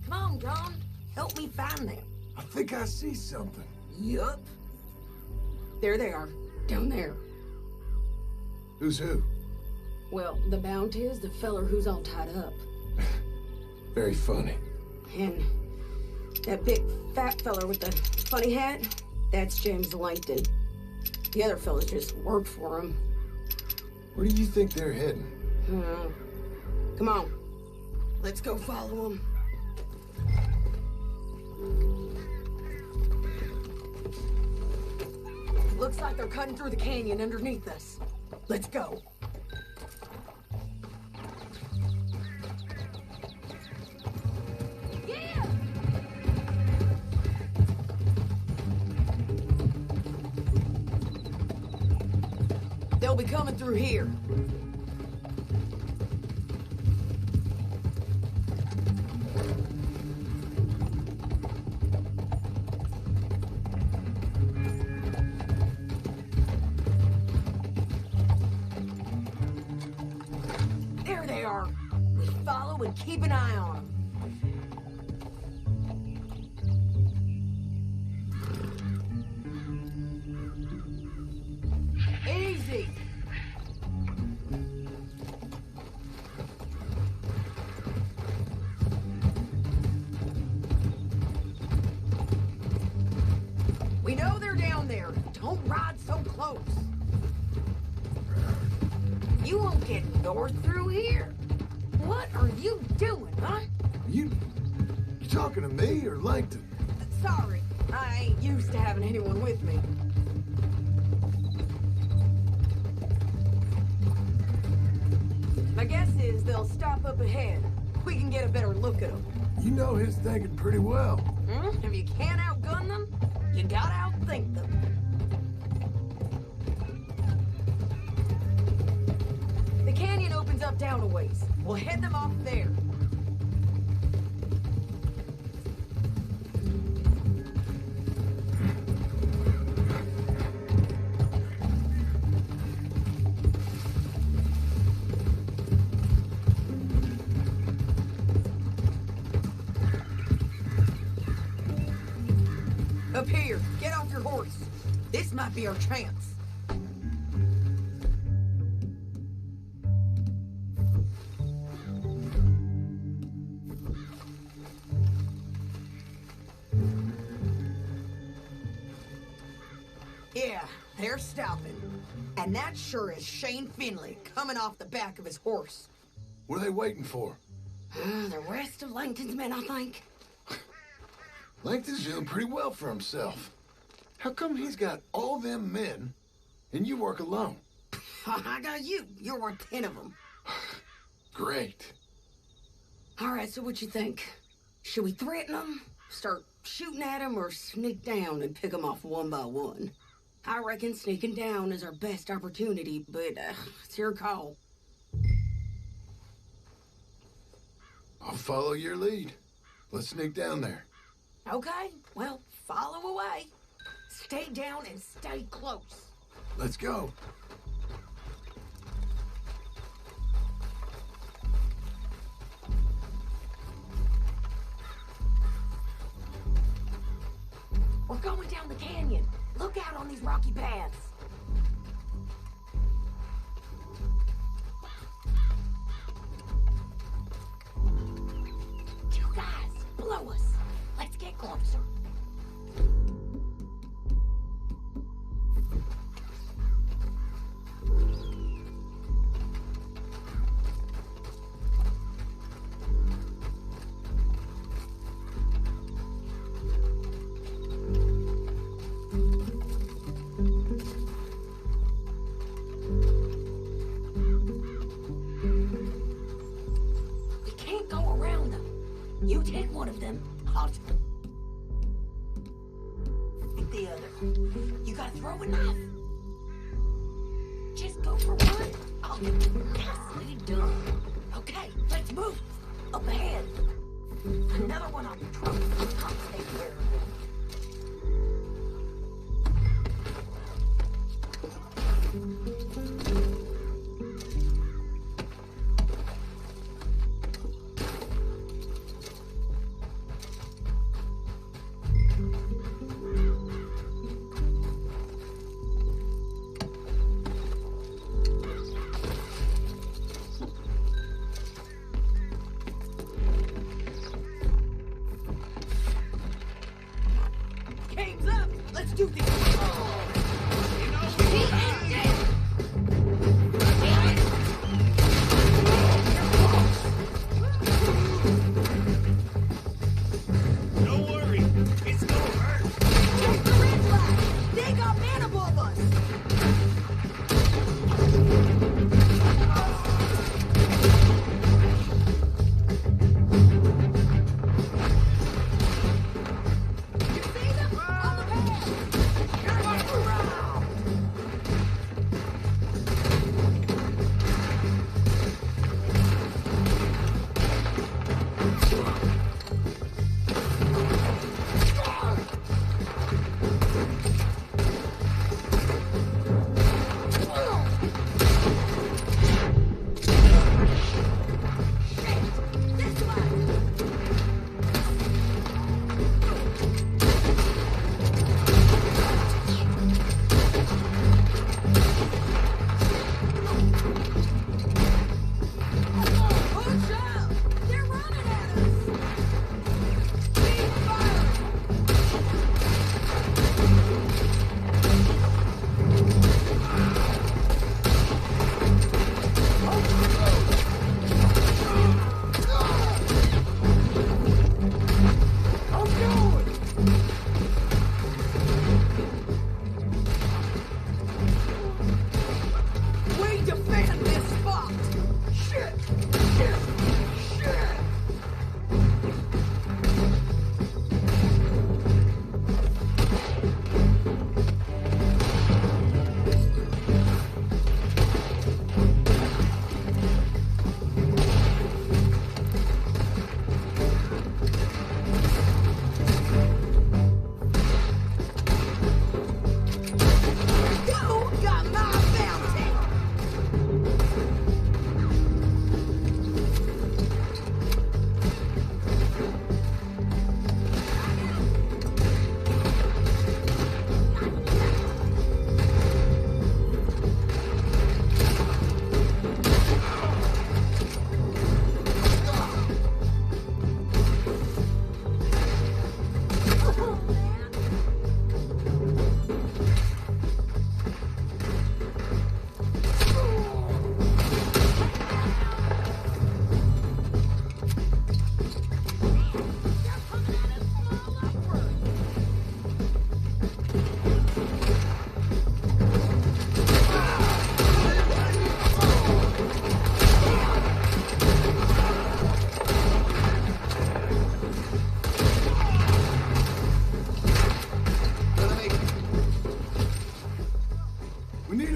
Speaker 9: Come on, John. Help me find them.
Speaker 1: I think I see something.
Speaker 9: Yup. There they are, down there.
Speaker 1: Who's who?
Speaker 9: Well, the bounty is the feller who's all tied up.
Speaker 1: Very funny.
Speaker 9: And that big fat feller with the funny hat, that's James Langton. The other fellas just work for him.
Speaker 1: Where do you think they're heading?
Speaker 9: Come on. Let's go follow them. Looks like they're cutting through the canyon underneath us. Let's go. Yeah! They'll be coming through here. There they are. We follow and keep an eye on them. Easy. We know they're down there. Don't ride so close. You won't get north through here. What are you doing, huh?
Speaker 1: You talking to me or Langton?
Speaker 9: Sorry, I ain't used to having anyone with me. My guess is they'll stop up ahead. We can get a better look at them.
Speaker 1: You know his thinking pretty well.
Speaker 9: If you can't outgun them, you gotta outthink them. The canyon opens up down a ways. We'll head them off there. off your horse. This might be our chance. Yeah, they're stopping. And that sure is Shane Finley coming off the back of his horse.
Speaker 1: What are they waiting for?
Speaker 9: The rest of Langton's men, I think.
Speaker 1: Langton's doing pretty well for himself. How come he's got all them men and you work alone?
Speaker 9: I got you. You're worth 10 of them.
Speaker 1: Great.
Speaker 9: All right, so what you think? Should we threaten them, start shooting at them, or sneak down and pick them off one by one? I reckon sneaking down is our best opportunity, but it's your call.
Speaker 1: I'll follow your lead. Let's sneak down there.
Speaker 9: Okay, well, follow away. Stay down and stay close.
Speaker 1: Let's go.
Speaker 9: We're going down the canyon. Look out on these rocky paths. You guys, blow us. Let's get closer. We can't go around them. You take one of them, I'll take the other. You gotta throw a knife. Just go for one. I'll get nicely done. Okay, let's move. Up ahead. Another one on the truck. I'll take care of it. Game's up. Let's do this.
Speaker 14: Don't worry, it's gonna hurt.
Speaker 9: Check the red flag. They got men above us. You see them? On the pad.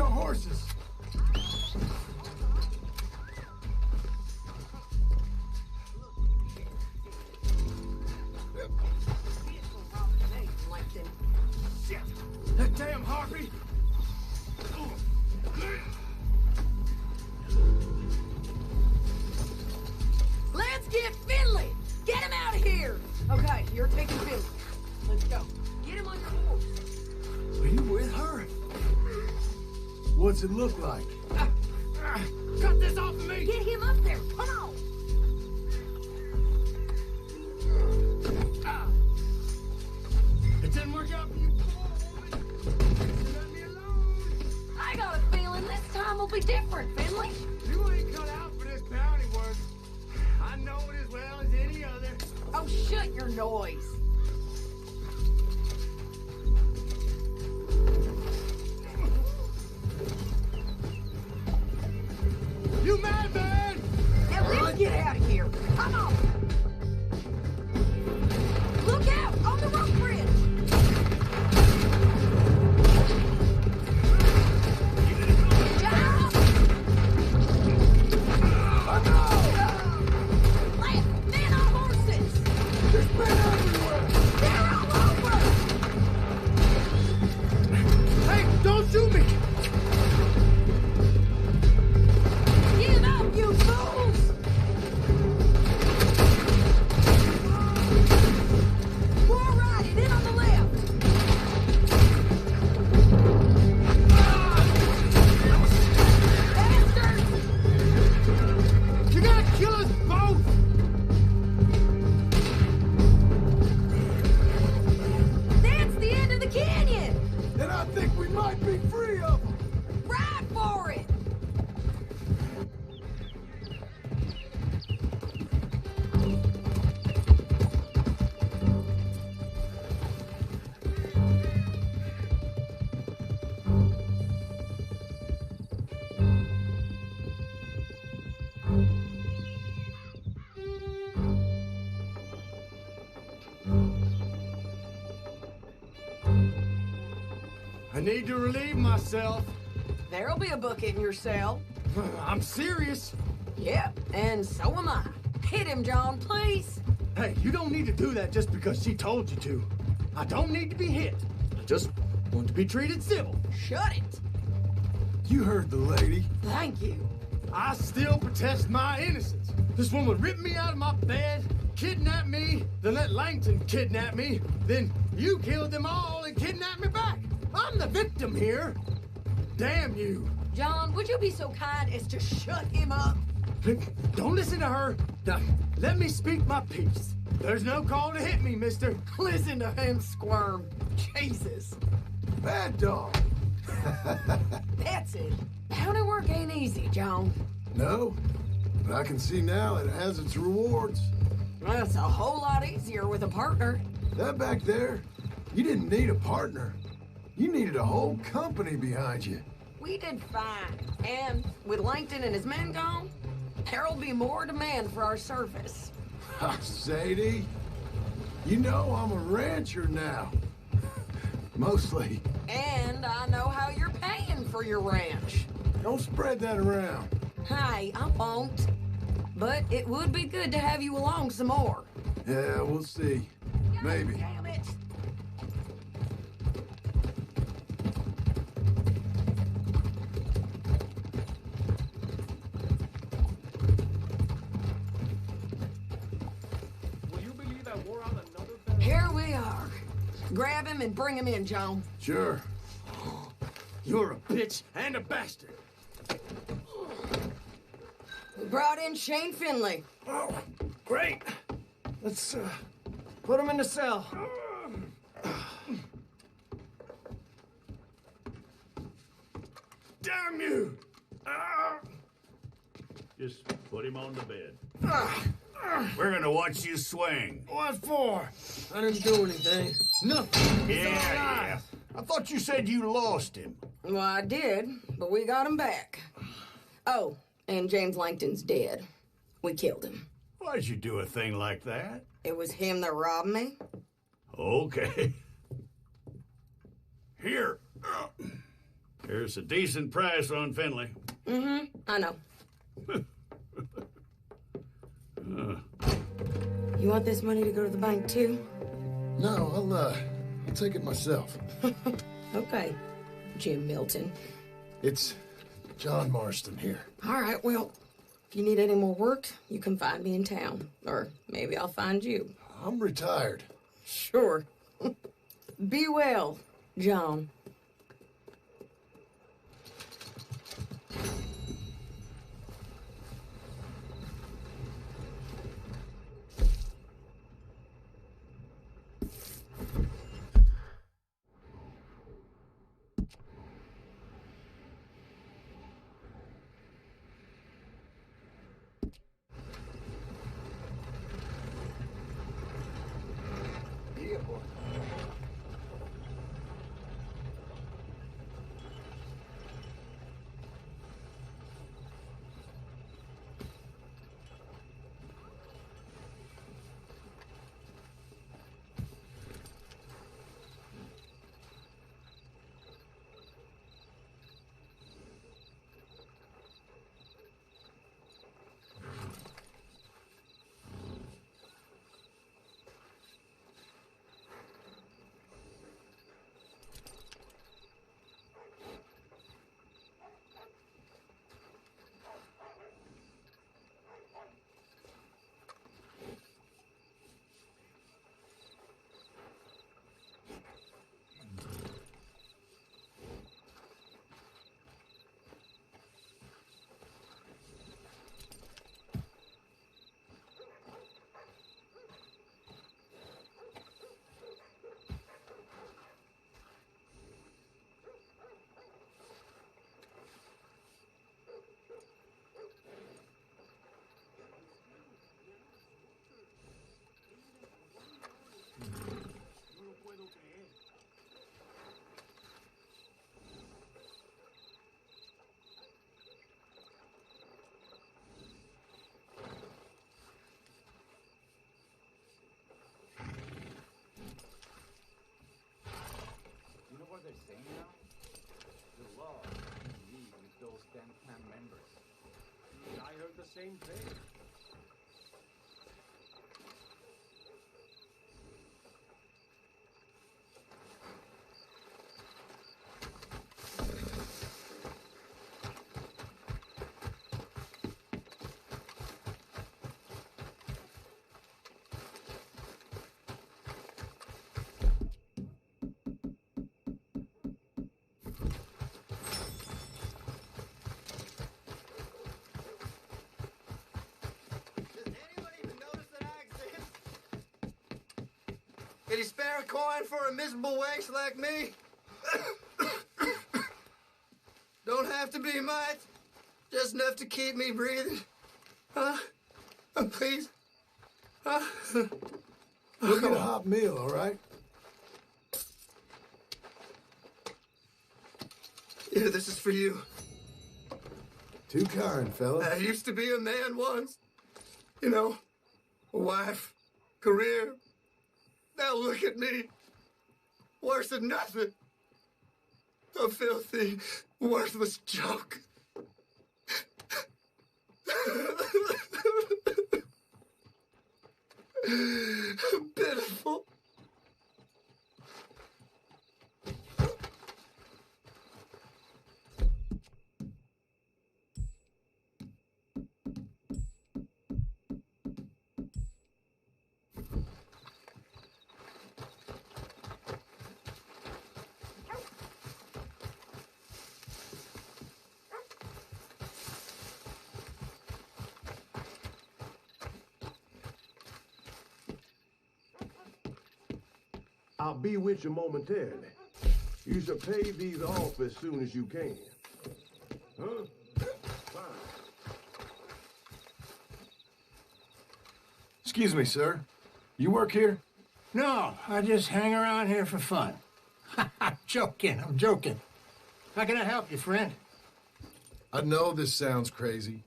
Speaker 1: your horses.
Speaker 11: That damn harpy!
Speaker 9: Let's get Finley! Get him out of here! Okay, you're taking Finley. Let's go. Get him on your horse.
Speaker 1: Are you with her? What's it look like?
Speaker 11: Cut this off of me!
Speaker 9: Get him up there! Come on!
Speaker 11: It didn't work out for you, poor woman! Let me alone!
Speaker 9: I got a feeling this time will be different, Finley.
Speaker 11: You ain't cut out for this bounty work. I know it as well as any other.
Speaker 9: Oh, shut your noise.
Speaker 11: You mad, man?
Speaker 9: Now let's get out of here. Come on. Look out on the rope bridge. Giles! Left, men on horses.
Speaker 1: There's men everywhere.
Speaker 9: They're all over.
Speaker 11: Hey, don't shoot me!
Speaker 9: Give up, you fools! More riding in on the left. Bastards!
Speaker 11: You gotta kill us both!
Speaker 9: That's the end of the canyon!
Speaker 1: And I think we might be free of them.
Speaker 9: Ride for it!
Speaker 11: I need to relieve myself.
Speaker 9: There'll be a bucket in your cell.
Speaker 11: I'm serious.
Speaker 9: Yep, and so am I. Hit him, John, please.
Speaker 11: Hey, you don't need to do that just because she told you to. I don't need to be hit. I just want to be treated civil.
Speaker 9: Shut it.
Speaker 1: You heard the lady.
Speaker 9: Thank you.
Speaker 11: I still protest my innocence. This woman ripped me out of my bed, kidnapped me, then let Langton kidnap me, then you killed them all and kidnapped me back. I'm the victim here. Damn you.
Speaker 9: John, would you be so kind as to shut him up?
Speaker 11: Don't listen to her. Now, let me speak my piece. There's no call to hit me, mister.
Speaker 9: Listen to him squirm. Jesus.
Speaker 1: Bad dog.
Speaker 9: That's it. Bounty work ain't easy, John.
Speaker 1: No, but I can see now it has its rewards.
Speaker 9: That's a whole lot easier with a partner.
Speaker 1: That back there, you didn't need a partner. You needed a whole company behind you.
Speaker 9: We did fine. And with Langton and his men gone, there'll be more demand for our service.
Speaker 1: Sadie, you know I'm a rancher now. Mostly.
Speaker 9: And I know how you're paying for your ranch.
Speaker 1: Don't spread that around.
Speaker 9: Hey, I won't. But it would be good to have you along some more.
Speaker 1: Yeah, we'll see. Maybe.
Speaker 9: Damn it. Here we are. Grab him and bring him in, John.
Speaker 1: Sure.
Speaker 11: You're a bitch and a bastard.
Speaker 9: We brought in Shane Finley.
Speaker 11: Oh, great. Let's put him in the cell. Damn you!
Speaker 10: Just put him on the bed. We're gonna watch you swing.
Speaker 11: What for? I didn't do anything. Nothing.
Speaker 10: Yeah. I thought you said you lost him.
Speaker 9: Well, I did, but we got him back. Oh, and James Langton's dead. We killed him.
Speaker 10: Why'd you do a thing like that?
Speaker 9: It was him that robbed me.
Speaker 10: Okay. Here.
Speaker 11: There's a decent price on Finley.
Speaker 9: Mm-hmm, I know. You want this money to go to the bank, too?
Speaker 1: No, I'll take it myself.
Speaker 9: Okay, Jim Milton.
Speaker 1: It's John Marston here.
Speaker 9: All right, well, if you need any more work, you can find me in town. Or maybe I'll find you.
Speaker 1: I'm retired.
Speaker 9: Sure. Be well, John.
Speaker 15: What they're saying now? The law in league with those 10 clan members. I heard the same thing.
Speaker 14: Can you spare a coin for a miserable wench like me? Don't have to be much. Just enough to keep me breathing. Please.
Speaker 1: We'll get a hot meal, all right?
Speaker 14: Yeah, this is for you.
Speaker 1: Too kind, fella.
Speaker 14: I used to be a man once. You know, a wife, career. Now look at me. Worse than nothing. A filthy, worthless joke. Pitiful.
Speaker 18: I'll be with you momentarily. You should pay these off as soon as you can. Huh? Fine.
Speaker 1: Excuse me, sir. You work here?
Speaker 11: No, I just hang around here for fun. I'm joking. How can I help you, friend?
Speaker 1: I know this sounds crazy.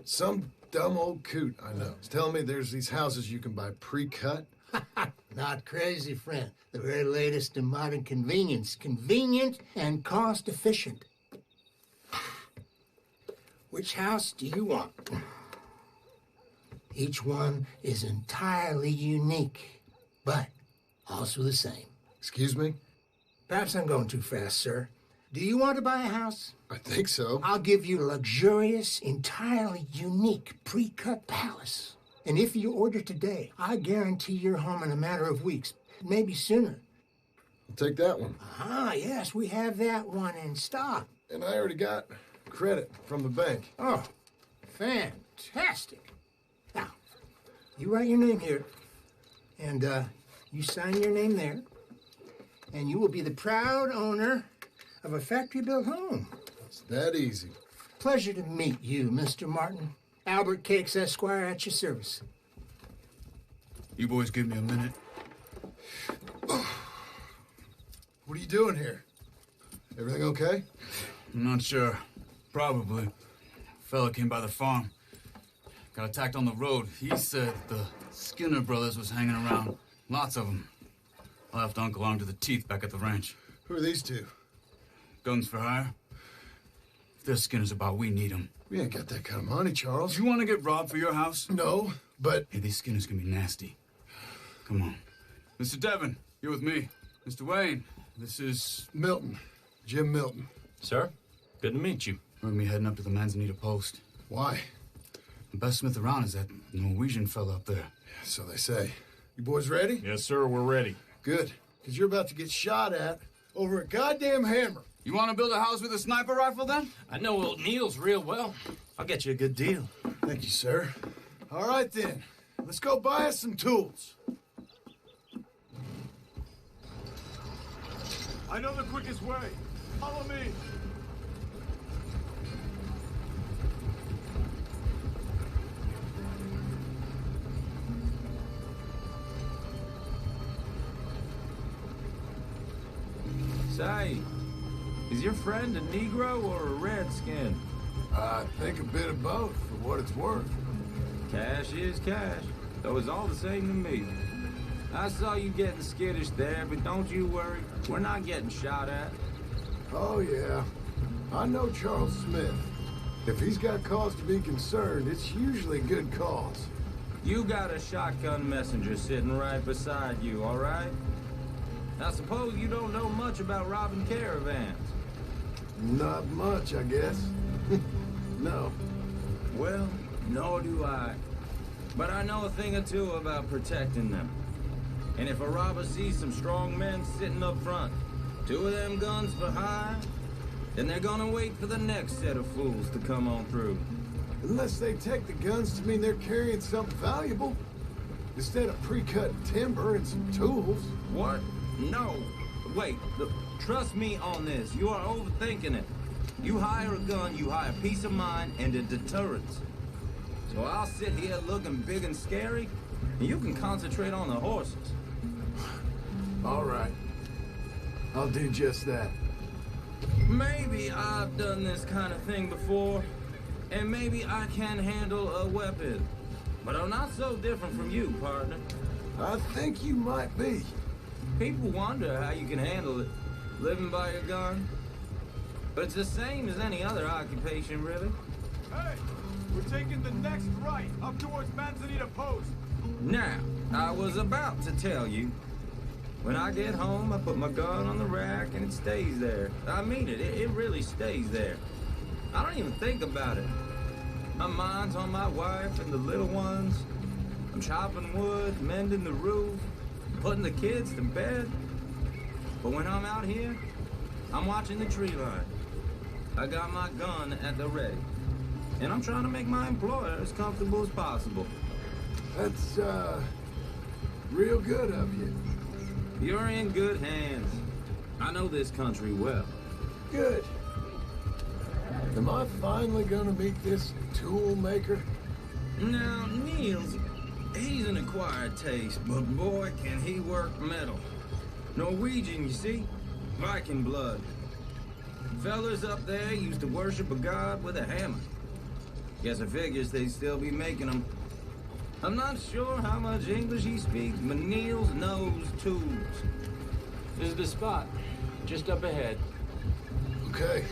Speaker 1: Some dumb old coot I know is telling me there's these houses you can buy pre-cut.
Speaker 11: Not crazy, friend. The very latest in modern convenience. Convenient and cost efficient.
Speaker 19: Which house do you want? Each one is entirely unique, but also the same.
Speaker 1: Excuse me?
Speaker 19: Perhaps I'm going too fast, sir. Do you want to buy a house?
Speaker 1: I think so.
Speaker 19: I'll give you a luxurious, entirely unique pre-cut palace. And if you order today, I guarantee you're home in a matter of weeks, maybe sooner.
Speaker 1: I'll take that one.
Speaker 19: Ah, yes, we have that one in stock.
Speaker 1: And I already got credit from the bank.
Speaker 19: Oh, fantastic. Now, you write your name here, and you sign your name there, and you will be the proud owner of a factory-built home.
Speaker 1: It's that easy.
Speaker 19: Pleasure to meet you, Mr. Martin. Albert Cakes, Esquire, at your service.
Speaker 16: You boys give me a minute.
Speaker 1: What are you doing here? Everything okay?
Speaker 16: I'm not sure. Probably. Fella came by the farm. Got attacked on the road. He said the Skinner brothers was hanging around. Lots of them. I left Uncle armed to the teeth back at the ranch.
Speaker 1: Who are these two?
Speaker 16: Guns for hire. If they're Skinners about, we need them.
Speaker 1: We ain't got that kind of money, Charles.
Speaker 16: You want to get robbed for your house?
Speaker 1: No, but...
Speaker 16: Hey, these Skinners can be nasty. Come on. Mr. Devon, you're with me. Mr. Wayne, this is...
Speaker 1: Milton. Jim Milton.
Speaker 20: Sir, good to meet you.
Speaker 16: We're gonna be heading up to the Manzanita Post.
Speaker 1: Why?
Speaker 16: The best smith around is that Norwegian fella up there.
Speaker 1: So they say. You boys ready?
Speaker 20: Yes, sir, we're ready.
Speaker 1: Good, because you're about to get shot at over a goddamn hammer.
Speaker 16: You want to build a house with a sniper rifle, then?
Speaker 20: I know old Neil's real well. I'll get you a good deal.
Speaker 1: Thank you, sir. All right, then. Let's go buy us some tools.
Speaker 18: I know the quickest way. Follow me.
Speaker 20: Say, is your friend a Negro or a Redskin?
Speaker 1: I think a bit of both, for what it's worth.
Speaker 20: Cash is cash, though it's all the same to me. I saw you getting skittish there, but don't you worry. We're not getting shot at.
Speaker 1: Oh, yeah. I know Charles Smith. If he's got cause to be concerned, it's usually good cause.
Speaker 20: You got a shotgun messenger sitting right beside you, all right? I suppose you don't know much about robbing caravans.
Speaker 1: Not much, I guess. No.
Speaker 20: Well, nor do I. But I know a thing or two about protecting them. And if a robber sees some strong men sitting up front, 2 of them guns for hire, then they're gonna wait for the next set of fools to come on through.
Speaker 1: Unless they take the guns to mean they're carrying something valuable. Instead of pre-cut timber and some tools.
Speaker 20: What? No. Wait, look, trust me on this. You are overthinking it. You hire a gun, you hire peace of mind and a deterrence. So I'll sit here looking big and scary, and you can concentrate on the horses.
Speaker 1: All right. I'll do just that.
Speaker 20: Maybe I've done this kind of thing before, and maybe I can handle a weapon. But I'm not so different from you, partner.
Speaker 1: I think you might be.
Speaker 20: People wonder how you can handle it, living by your gun. But it's the same as any other occupation, really.
Speaker 18: Hey, we're taking the next right up towards Manzanita Post.
Speaker 20: Now, I was about to tell you. When I get home, I put my gun on the rack and it stays there. I mean it, it really stays there. I don't even think about it. My mind's on my wife and the little ones. I'm chopping wood, mending the roof, putting the kids to bed. But when I'm out here, I'm watching the tree line. I got my gun at the ready. And I'm trying to make my employer as comfortable as possible.
Speaker 1: That's, real good of you.
Speaker 20: You're in good hands. I know this country well.
Speaker 1: Good. Am I finally gonna meet this tool maker?
Speaker 20: Now, Niels, he's an acquired taste, but boy, can he work metal. Norwegian, you see? Viking blood. Fellers up there used to worship a god with a hammer. Guess I figures they'd still be making them. I'm not sure how much English he speaks, but Niels knows tools.
Speaker 12: This is the spot, just up ahead.
Speaker 1: Okay.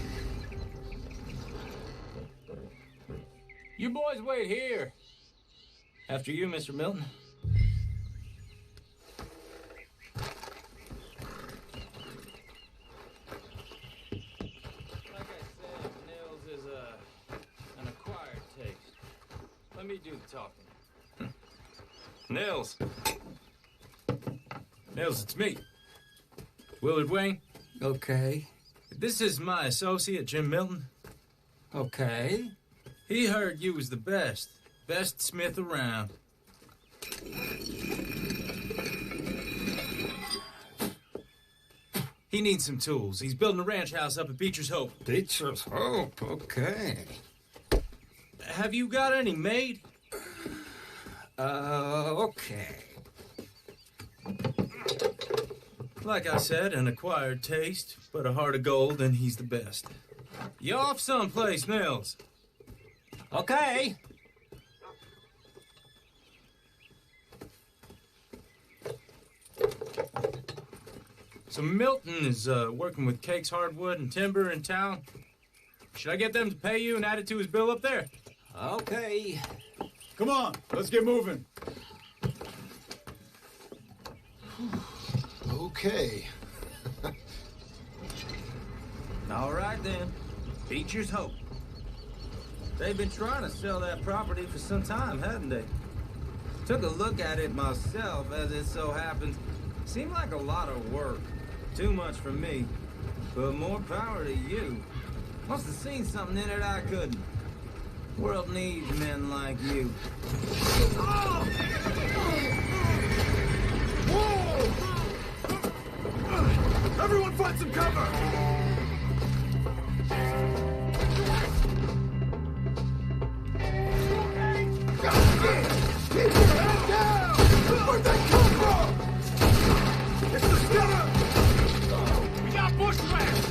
Speaker 20: You boys wait here. After you, Mr. Milton. Like I said, Nils is an acquired taste. Let me do the talking. Nils. Nils, it's me. Willard Wayne.
Speaker 8: Okay.
Speaker 20: This is my associate, Jim Milton.
Speaker 8: Okay.
Speaker 20: He heard you was the best. Best smith around. He needs some tools. He's building a ranch house up at Beecher's Hope.
Speaker 8: Beecher's Hope, okay.
Speaker 20: Have you got any made?
Speaker 8: Okay.
Speaker 20: Like I said, an acquired taste, but a heart of gold, and he's the best. You off someplace, Nils?
Speaker 8: Okay.
Speaker 20: So Milton is working with Cakes Hardwood and Timber in town. Should I get them to pay you and add it to his bill up there?
Speaker 8: Okay.
Speaker 16: Come on, let's get moving.
Speaker 1: Okay.
Speaker 20: All right, then. Beecher's Hope. They've been trying to sell that property for some time, hadn't they? Took a look at it myself, as it so happens. Seemed like a lot of work. Too much for me. But more power to you. Must have seen something in it I couldn't. World needs men like you.
Speaker 14: Whoa! Everyone find some cover! Keep your head down! Where'd that come from? It's the Skinner!
Speaker 2: We got bushwhacked!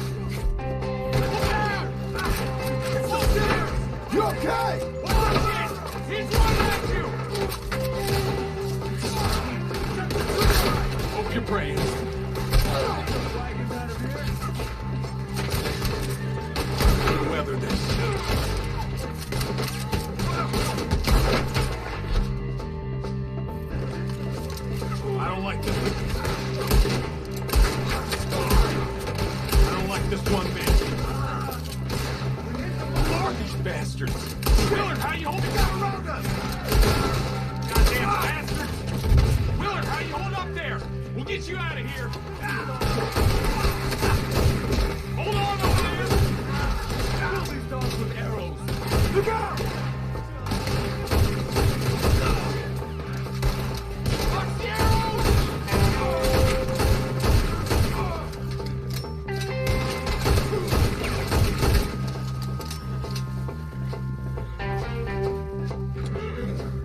Speaker 2: Look out!
Speaker 14: It's the Skinner! You okay?
Speaker 2: He's running at you! Hope you're praying. We'll weather this. I don't like this. I don't like this one bit. Who are these bastards? Willard, how you holding down around us? Goddamn bastards! Willard, how you holding up there? We'll get you out of here. Hold on over there. Kill these dogs with arrows. Look out! Watch the arrows!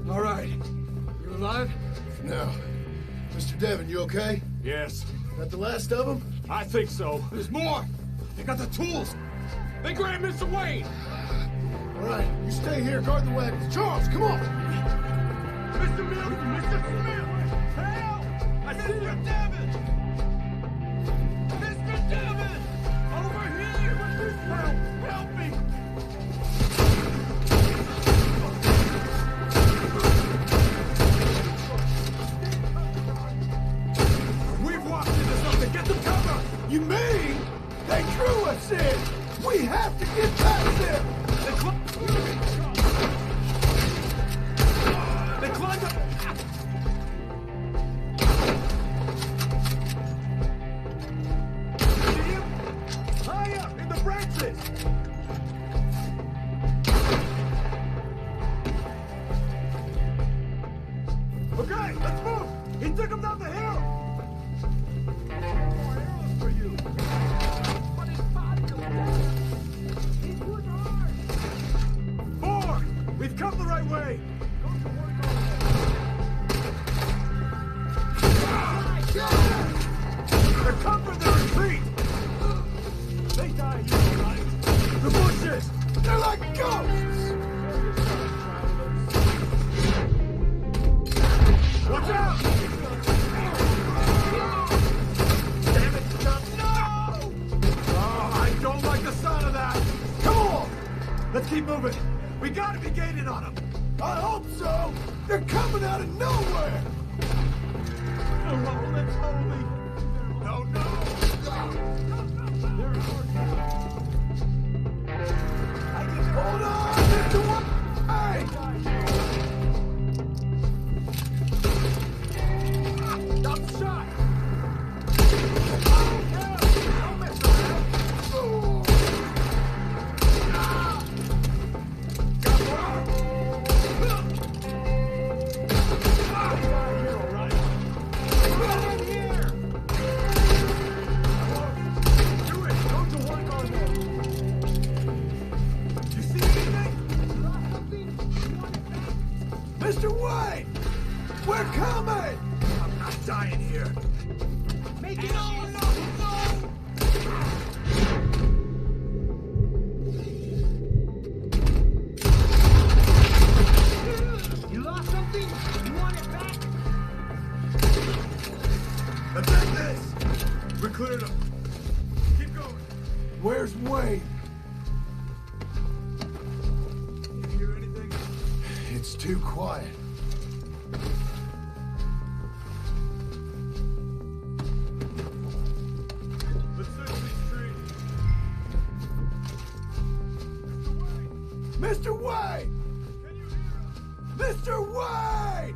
Speaker 14: All right. You alive?
Speaker 1: No. Mr. Devon, you okay?
Speaker 2: Yes.
Speaker 1: That the last of them?
Speaker 2: I think so.
Speaker 14: There's more! They got the tools!
Speaker 2: They grabbed Mr. Wayne!
Speaker 1: All right, you stay here, guard the wagons. Charles, come on!
Speaker 14: Mr. Milton! Mr. Smith! Help! I see Mr. Devon! Mr. Devon! Over here! Help me!
Speaker 2: We've walked into something! Get them cover!
Speaker 1: You mean they drew us in? We have to get past them!
Speaker 2: They climbed up! See him? High up in the branches! Okay, let's move! He took him down the hill! More arrows for you! But his body will die! He's working hard! 4! We've come the right way! They're covering their retreat! They die here, all right? The bushes!
Speaker 1: They're like ghosts!
Speaker 2: Watch out! Damn it, stop! No! Oh, I don't like the sound of that! Come on! Let's keep moving. We gotta be gaining on them!
Speaker 1: I hope so! They're coming out of nowhere!
Speaker 2: Oh, let's hold me! No, no!
Speaker 1: Hold on, Mr. White!
Speaker 2: Stop the shot!
Speaker 1: Mr. White! We're coming!
Speaker 2: I'm not dying here.
Speaker 13: Make it on! No! You lost something? You want it back?
Speaker 2: Attack this! We cleared them. Keep going.
Speaker 1: Where's Wayne?
Speaker 2: You hear anything?
Speaker 1: It's too quiet.
Speaker 2: Let's search these streets.
Speaker 1: Mr. White! Mr. White!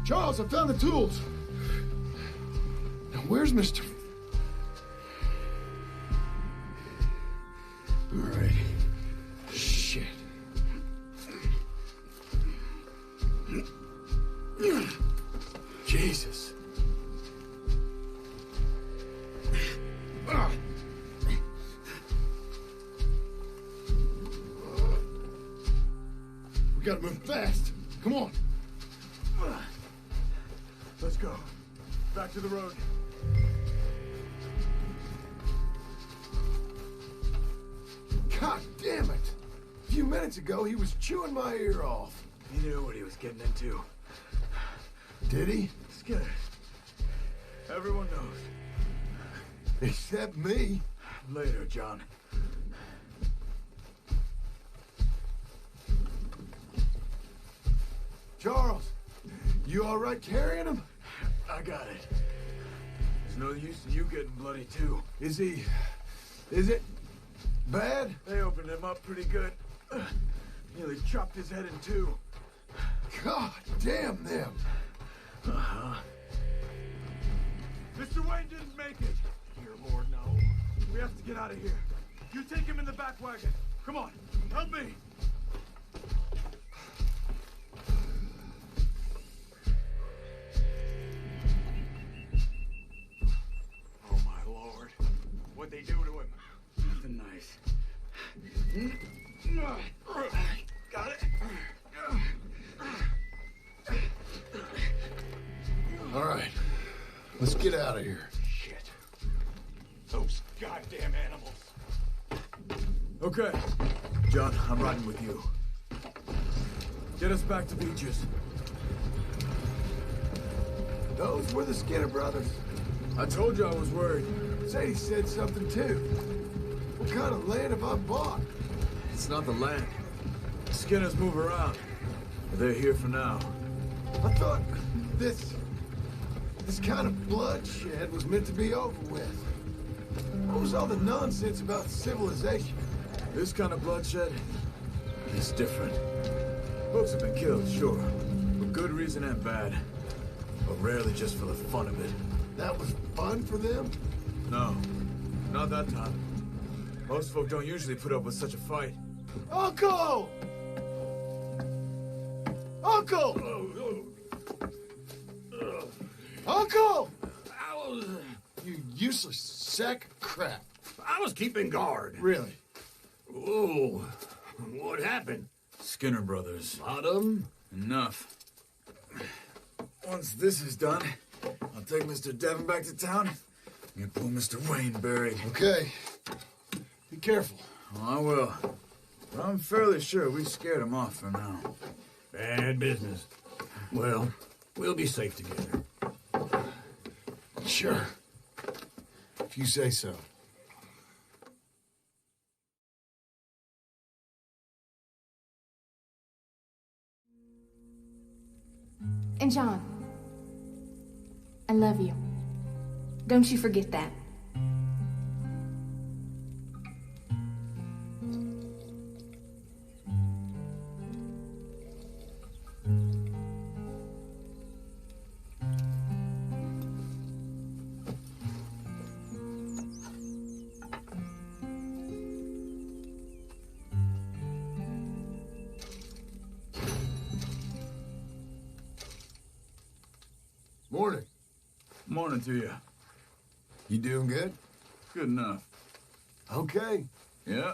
Speaker 1: Charles, I found the tools. Now, where's Mr. All right. Shit. Jesus. We gotta move fast. Come on.
Speaker 2: Let's go. Back to the road.
Speaker 1: God damn it! A few minutes ago, he was chewing my ear off.
Speaker 2: He knew what he was getting into.
Speaker 1: Did he?
Speaker 2: Skinner. Everyone knows.
Speaker 1: Except me.
Speaker 2: Later, John.
Speaker 1: Charles, you all right carrying him?
Speaker 2: I got it. There's no use in you getting bloody, too.
Speaker 1: Is it bad?
Speaker 2: They opened him up pretty good. Nearly chopped his head in two.
Speaker 1: God damn them.
Speaker 2: Uh-huh. Mr. Wayne didn't make it. Dear Lord, no. We have to get out of here. You take him in the back wagon. Come on, help me. Oh, my Lord. What'd they do to him?
Speaker 16: Nothing nice.
Speaker 2: Got it?
Speaker 1: All right, let's get out of here.
Speaker 2: Shit. Those goddamn animals.
Speaker 11: Okay. John, I'm riding with you. Get us back to Beaches.
Speaker 1: Those were the Skinner brothers.
Speaker 11: I told you I was worried.
Speaker 1: Sadie said something too. What kind of land have I bought?
Speaker 11: It's not the land. Skinners move around. They're here for now.
Speaker 1: I thought this kind of bloodshed was meant to be over with. What was all the nonsense about civilization?
Speaker 11: This kind of bloodshed is different. Folks have been killed, sure. For good reason and bad. But rarely just for the fun of it.
Speaker 1: That was fun for them?
Speaker 11: No, not that time. Most folk don't usually put up with such a fight.
Speaker 1: Uncle! Uncle! Uncle! You useless sack of crap.
Speaker 11: I was keeping guard.
Speaker 1: Really?
Speaker 11: Whoa. What happened? Skinner brothers. Lot of them? Enough. Once this is done, I'll take Mr. Devon back to town and pull Mr. Wayne buried.
Speaker 1: Okay. Be careful.
Speaker 11: Oh, I will. But I'm fairly sure we scared him off for now.
Speaker 2: Bad business. Well, we'll be safe together.
Speaker 1: Sure. If you say so.
Speaker 21: And John, I love you. Don't you forget that.
Speaker 1: Morning.
Speaker 16: Morning to you.
Speaker 1: You doing good?
Speaker 16: Good enough.
Speaker 1: Okay.
Speaker 16: Yeah.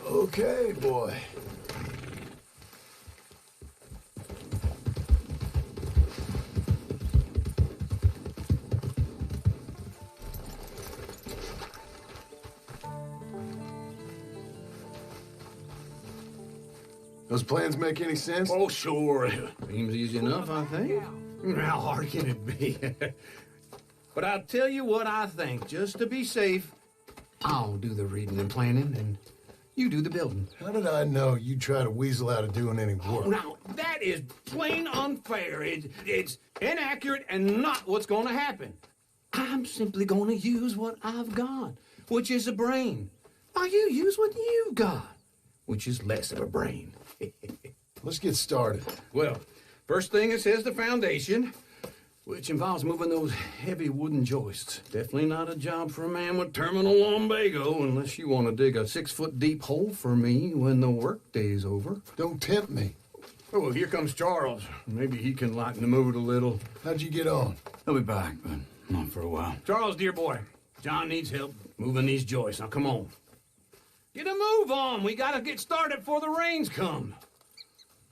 Speaker 1: Okay, boy. Those plans make any sense?
Speaker 11: Oh, sure. Seems easy enough, I think. How hard can it be? But I'll tell you what I think. Just to be safe, I'll do the reading and planning, and you do the building.
Speaker 1: How did I know you'd try to weasel out of doing any work?
Speaker 11: Now, that is plain unfair. It's inaccurate and not what's going to happen. I'm simply going to use what I've got, which is a brain. Now, you use what you've got, which is less of a brain.
Speaker 1: Let's get started.
Speaker 11: Well, first thing it says the foundation, which involves moving those heavy wooden joists. Definitely not a job for a man with terminal lumbago unless you want to dig a 6-foot deep hole for me when the workday's over.
Speaker 1: Don't tempt me.
Speaker 11: Oh, well, here comes Charles. Maybe he can lighten the mood a little.
Speaker 1: How'd you get on?
Speaker 16: He'll be back, but not for a while.
Speaker 11: Charles, dear boy, John needs help moving these joists. Now, come on. Get a move on. We gotta get started before the rains come.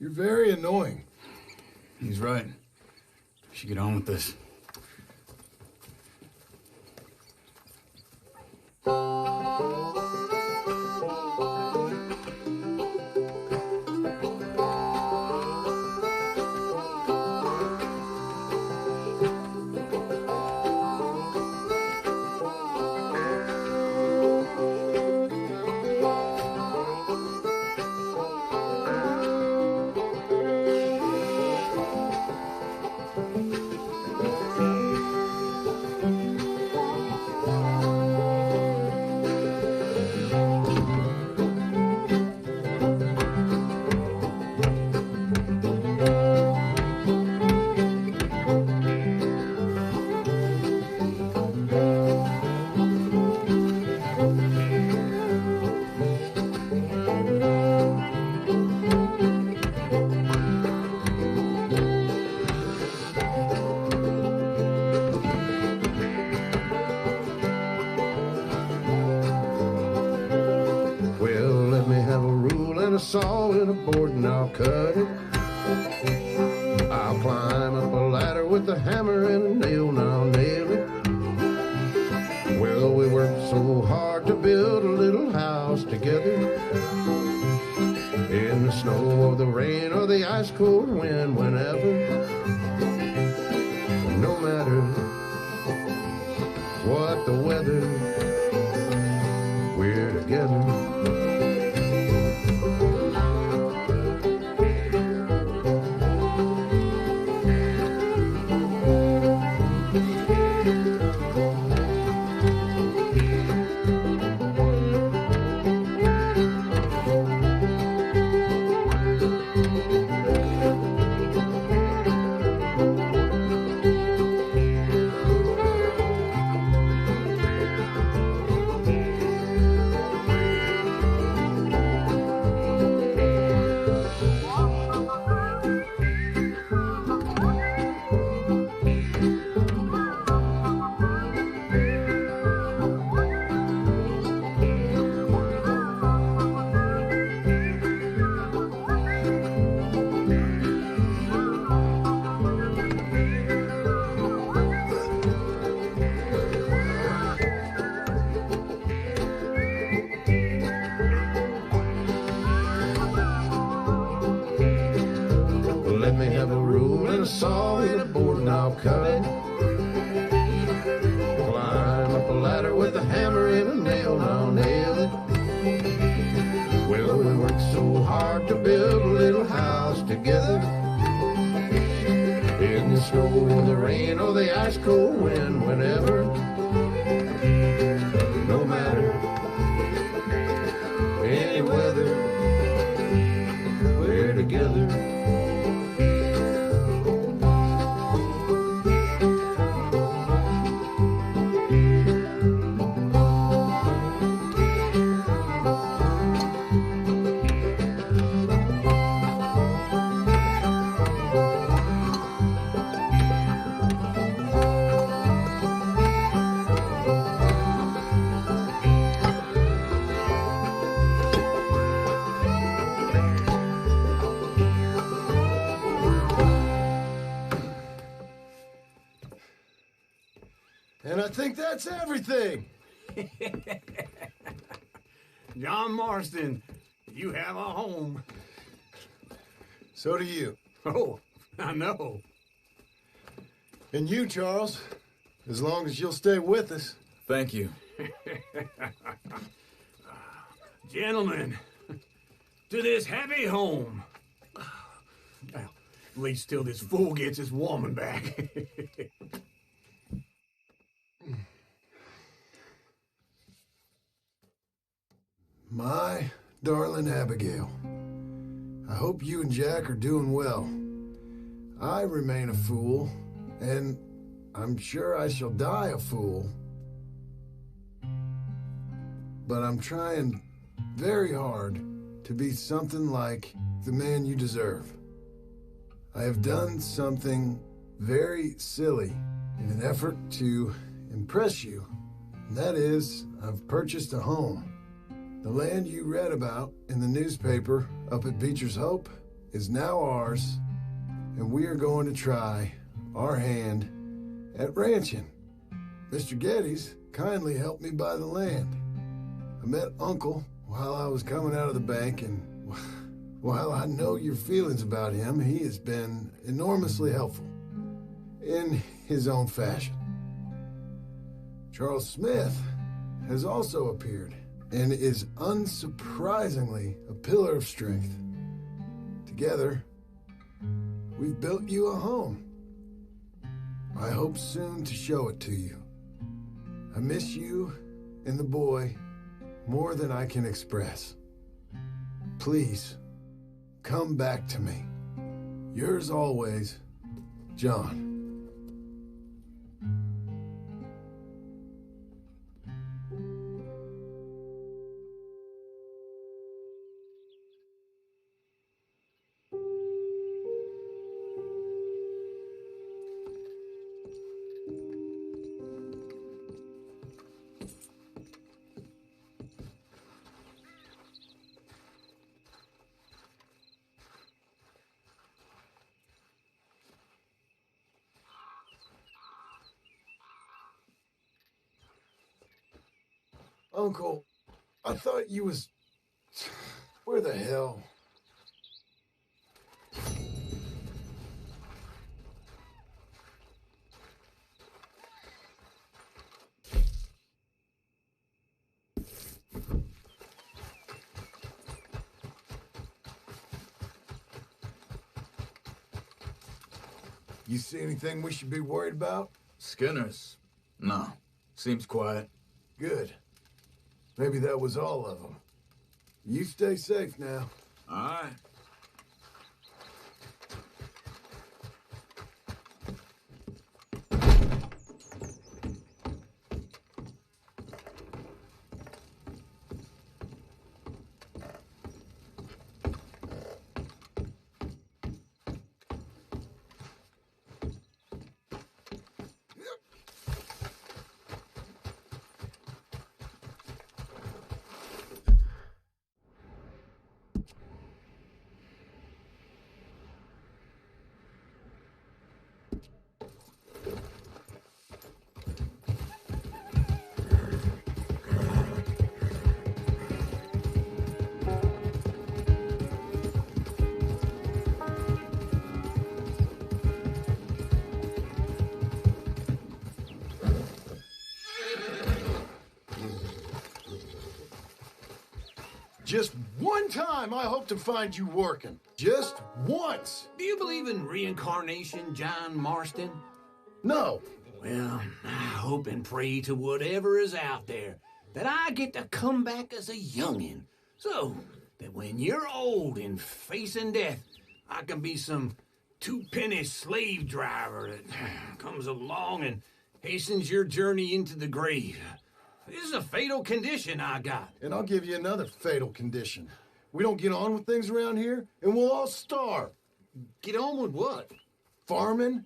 Speaker 1: You're very annoying.
Speaker 16: He's right. We should get on with this.
Speaker 18: Saw and a board and I'll cut it. I'll climb up a ladder with a hammer and a nail and I'll nail it. Well, we worked so hard to build a little house together. In the snow or the rain or the ice cold wind, whenever. No matter what the weather, we're together. with a hammer and a nail, now nail it. Well, we worked so hard to build a little house together. In the snow, the rain, or the ice cold wind, whenever. No matter any weather, we're together.
Speaker 1: And I think that's everything.
Speaker 11: John Marston, you have a home.
Speaker 1: So do you.
Speaker 11: Oh, I know.
Speaker 1: And you, Charles, as long as you'll stay with us.
Speaker 16: Thank you.
Speaker 11: Gentlemen, to this happy home. Well, at least till this fool gets his woman back.
Speaker 1: My darling Abigail, I hope you and Jack are doing well. I remain a fool, and I'm sure I shall die a fool. But I'm trying very hard to be something like the man you deserve. I have done something very silly in an effort to impress you. And that is, I've purchased a home. The land you read about in the newspaper up at Beecher's Hope is now ours, and we are going to try our hand at ranching. Mr. Geddes kindly helped me buy the land. I met Uncle while I was coming out of the bank, and while I know your feelings about him, he has been enormously helpful in his own fashion. Charles Smith has also appeared and is unsurprisingly a pillar of strength. Together, we've built you a home. I hope soon to show it to you. I miss you and the boy more than I can express. Please, come back to me. Yours always, John. Uncle, I thought you was... Where the hell? You see anything we should be worried about?
Speaker 16: Skinners? No. Seems quiet.
Speaker 1: Good. Maybe that was all of them. You stay safe now.
Speaker 16: All right.
Speaker 1: Just one time I hope to find you working. Just once.
Speaker 3: Do you believe in reincarnation, John Marston?
Speaker 1: No.
Speaker 3: Well, I hope and pray to whatever is out there that I get to come back as a youngin', so that when you're old and facing death, I can be some two-penny slave driver that comes along and hastens your journey into the grave. This is a fatal condition I got.
Speaker 1: And I'll give you another fatal condition. We don't get on with things around here, and we'll all starve.
Speaker 3: Get on with what?
Speaker 1: Farming,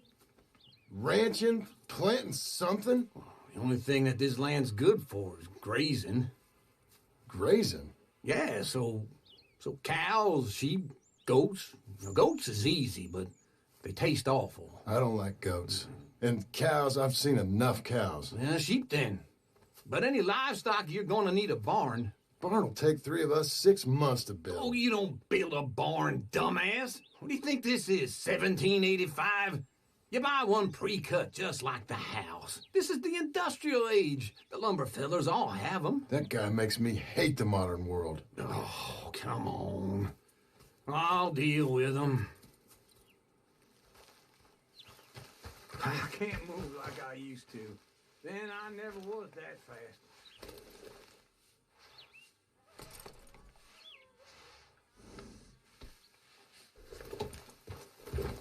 Speaker 1: ranching, planting something.
Speaker 3: The only thing that this land's good for is grazing.
Speaker 1: Grazing?
Speaker 3: Yeah, so cows, sheep, goats. Now, goats is easy, but they taste awful.
Speaker 1: I don't like goats. And cows, I've seen enough cows.
Speaker 3: Yeah, sheep then. But any livestock, you're gonna need a barn.
Speaker 1: Barn will take 3 of us 6 months to build.
Speaker 3: Oh, you don't build a barn, dumbass. What do you think this is, 1785? You buy one pre-cut just like the house. This is the industrial age. The lumber fellers all have them.
Speaker 1: That guy makes me hate the modern world.
Speaker 3: Oh, come on. I'll deal with them. I can't move like I used to. Then I never was that fast.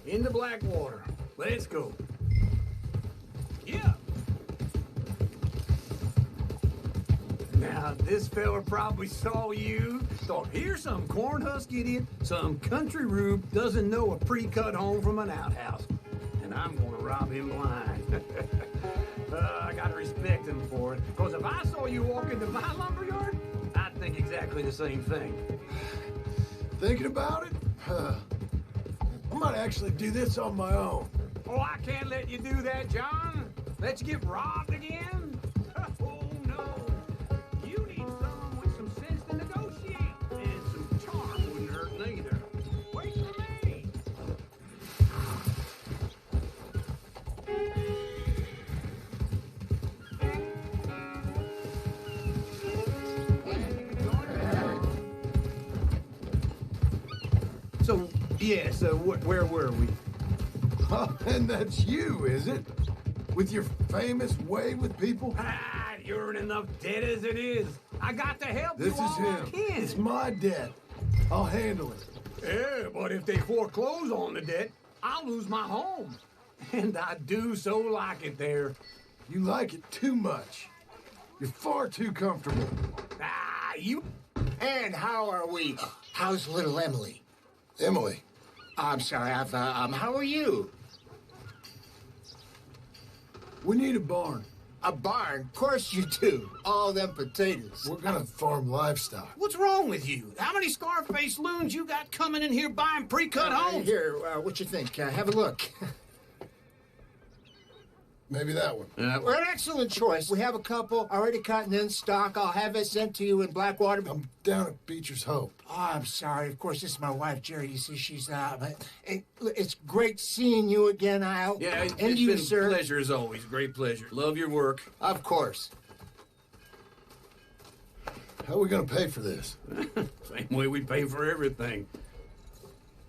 Speaker 3: In the Blackwater. Let's go. Yeah. Now, this fella probably saw you, thought, here's some cornhusk idiot, some country rube doesn't know a pre-cut home from an outhouse. And I'm gonna rob him blind. I gotta respect him for it, because if I saw you walk into my lumberyard, I'd think exactly the same thing.
Speaker 1: Thinking about it? I might actually do this on my own.
Speaker 3: Oh, I can't let you do that, John. Let you get robbed again? Oh, no. You need someone with some sense to negotiate. And some charm wouldn't hurt neither. Wait for me. So, yeah, so where were we?
Speaker 1: Oh, and that's you, is it? With your famous way with people?
Speaker 3: Ah, you're in enough debt as it is. I got to help
Speaker 1: This
Speaker 3: you
Speaker 1: is
Speaker 3: all
Speaker 1: him.
Speaker 3: I can.
Speaker 1: It's my debt. I'll handle it.
Speaker 3: Yeah, but if they foreclose on the debt, I'll lose my home. And I do so like it there.
Speaker 1: You like it too much. You're far too comfortable.
Speaker 3: Ah, you...
Speaker 19: And how are we? How's little Emily?
Speaker 1: Emily?
Speaker 19: I'm sorry, how are you?
Speaker 1: We need a barn.
Speaker 19: A barn? Of course you do. All them potatoes.
Speaker 1: We're gonna farm livestock.
Speaker 3: What's wrong with you? How many Scarface loons you got coming in here buying pre-cut homes?
Speaker 19: Here, what you think? Have a look.
Speaker 1: Maybe that one.
Speaker 19: Well, an excellent choice. We have a couple already cut and in stock. I'll have it sent to you in Blackwater.
Speaker 1: I'm down at Beecher's Hope.
Speaker 19: Oh, I'm sorry. Of course, this is my wife, Jerry. You see, she's but it's great seeing you again, Al.
Speaker 3: Yeah,
Speaker 19: and
Speaker 3: it's
Speaker 19: you,
Speaker 3: been
Speaker 19: sir.
Speaker 3: a pleasure as always. Great pleasure. Love your work.
Speaker 19: Of course.
Speaker 1: How are we gonna pay for this?
Speaker 3: Same way we pay for everything.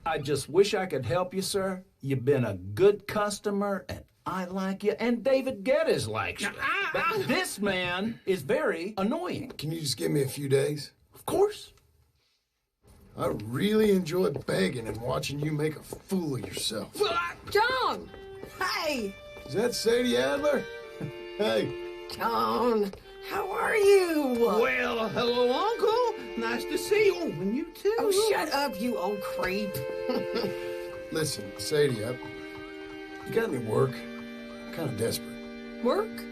Speaker 6: I just wish I could help you, sir. You've been a good customer, and I like you, and David Geddes likes you. But this man is very annoying.
Speaker 1: Can you just give me a few days?
Speaker 6: Of course.
Speaker 1: I really enjoy begging and watching you make a fool of yourself.
Speaker 9: John! Hey!
Speaker 1: Is that Sadie Adler? Hey.
Speaker 9: John, how are you?
Speaker 3: Well, hello, Uncle. Nice to see you. And you too.
Speaker 9: Oh, shut up, you old creep.
Speaker 1: Listen, Sadie, you got any work? I'm kind of desperate.
Speaker 9: Work?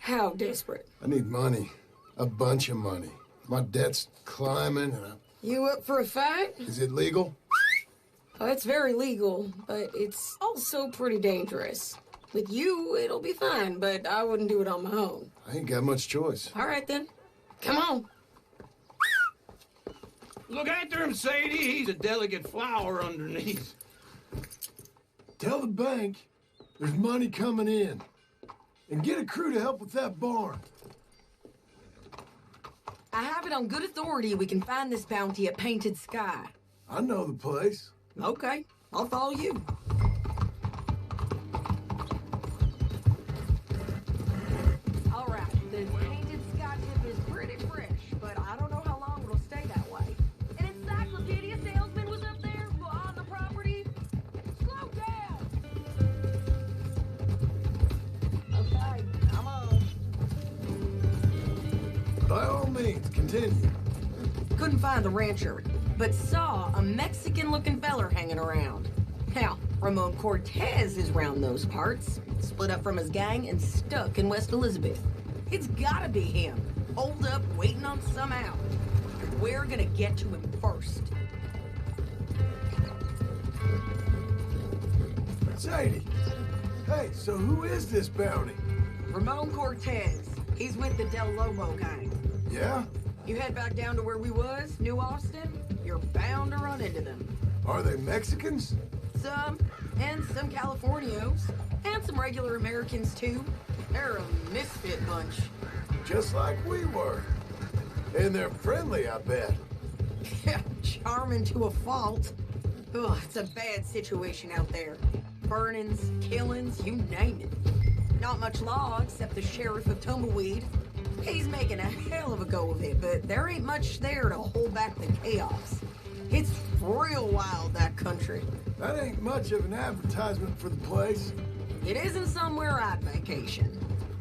Speaker 9: How desperate?
Speaker 1: I need money. A bunch of money. My debt's climbing, and
Speaker 9: You up for a fight?
Speaker 1: Is it legal?
Speaker 9: Oh, it's very legal, but it's also pretty dangerous. With you, it'll be fine, but I wouldn't do it on my own.
Speaker 1: I ain't got much choice.
Speaker 9: All right, then. Come on.
Speaker 3: Look after him, Sadie. He's a delicate flower underneath.
Speaker 1: Tell the bank there's money coming in. And get a crew to help with that barn.
Speaker 9: I have it on good authority we can find this bounty at Painted Sky.
Speaker 1: I know the place.
Speaker 9: Okay, I'll follow you. All right, this Painted Sky tip is pretty fresh, but I don't know how long it'll stay that way. An encyclopedia salesman was up there on the property. Slow down! Okay, come on.
Speaker 1: By all means, continue.
Speaker 9: Couldn't find the rancher, but saw a Mexican-looking feller hanging around. Now, Ramon Cortez is round those parts, split up from his gang and stuck in West Elizabeth. It's gotta be him, holed up, waiting on some out. We're gonna get to him first.
Speaker 1: Sadie, hey, so who is this bounty?
Speaker 9: Ramon Cortez. He's with the Del Lobo gang.
Speaker 1: Yeah?
Speaker 9: You head back down to where we was, New Austin, you're bound to run into them.
Speaker 1: Are they Mexicans?
Speaker 9: Some, and some Californios, and some regular Americans too. They're a misfit bunch.
Speaker 1: Just like we were. And they're friendly, I bet.
Speaker 9: Yeah, charming to a fault. Ugh, it's a bad situation out there. Burnings, killings, you name it. Not much law except the sheriff of Tumbleweed. He's making a hell of a go of it, but there ain't much there to hold back the chaos. It's real wild, that country.
Speaker 1: That ain't much of an advertisement for the place.
Speaker 9: It isn't somewhere I'd vacation,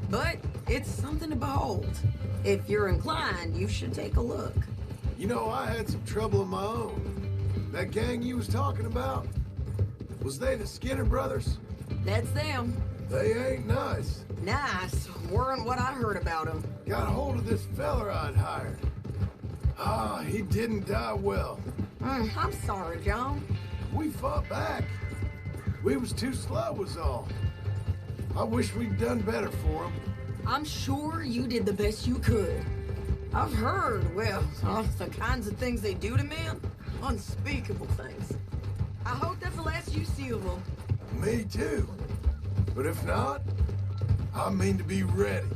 Speaker 9: but it's something to behold. If you're inclined, you should take a look.
Speaker 1: You know, I had some trouble of my own. That gang you was talking about, was they the Skinner brothers?
Speaker 9: That's them.
Speaker 1: They ain't nice.
Speaker 9: Nice weren't what I heard about them.
Speaker 1: Got hold of this feller I'd hired. Ah, he didn't die well.
Speaker 9: I'm sorry, John.
Speaker 1: We fought back. We was too slow was all. I wish we'd done better for him.
Speaker 9: I'm sure you did the best you could. I've heard, well, the kinds of things they do to men. Unspeakable things. I hope that's the last you see of them.
Speaker 1: Me too. But if not, I mean to be ready.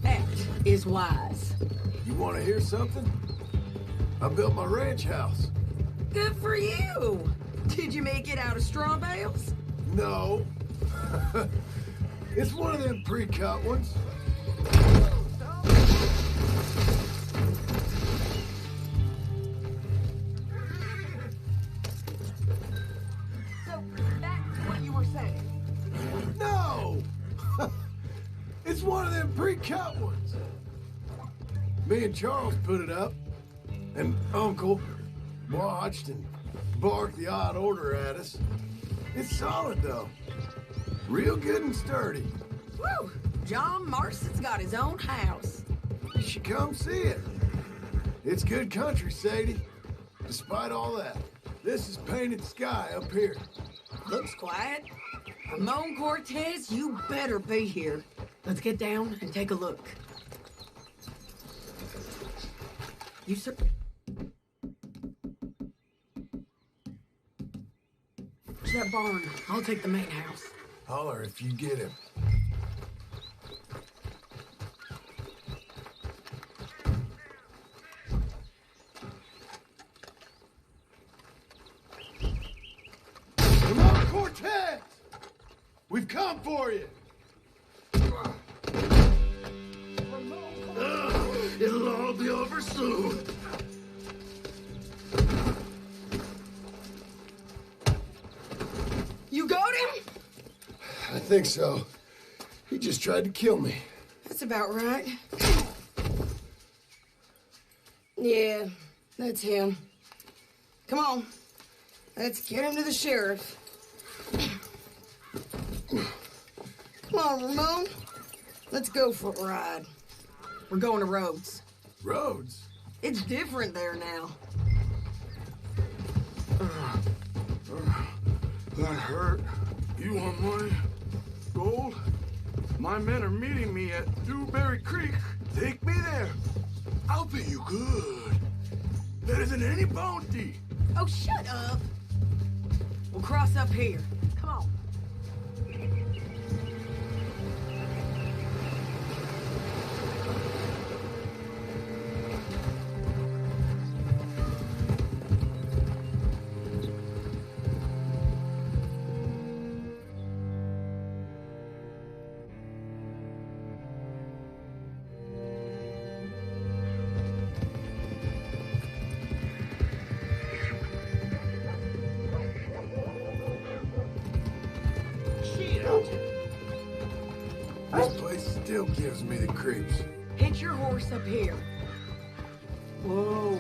Speaker 9: That is wise.
Speaker 1: You want to hear something? I built my ranch house.
Speaker 9: Good for you. Did you make it out of straw bales?
Speaker 1: No. It's one of them pre-cut ones.
Speaker 9: So, back to what you were saying.
Speaker 1: No! It's one of them pre-cut ones. Me and Charles put it up, and Uncle watched and barked the odd order at us. It's solid, though. Real good and sturdy.
Speaker 9: Woo! John Marston's got his own house.
Speaker 1: You should come see it. It's good country, Sadie. Despite all that, this is Painted Sky up here.
Speaker 9: Looks quiet. Ramon Cortez, you better be here. Let's get down and take a look. You sir. That barn. I'll take the main house.
Speaker 1: Holler if you get him. Ramon Cortez! We've come for you! It'll all be over soon.
Speaker 9: You got him?
Speaker 1: I think so. He just tried to kill me.
Speaker 9: That's about right. Yeah, that's him. Come on. Let's get him to the sheriff. Come on, Ramon. Let's go for a ride. We're going to Rhodes.
Speaker 1: Rhodes?
Speaker 9: It's different there now.
Speaker 1: That hurt. You want money? Gold?
Speaker 11: My men are meeting me at Dewberry Creek. Take me there. I'll pay you good. There isn't any bounty.
Speaker 9: Oh, shut up. We'll cross up here. Come on.
Speaker 1: This place still gives me the creeps.
Speaker 9: Hitch your horse up here. Whoa.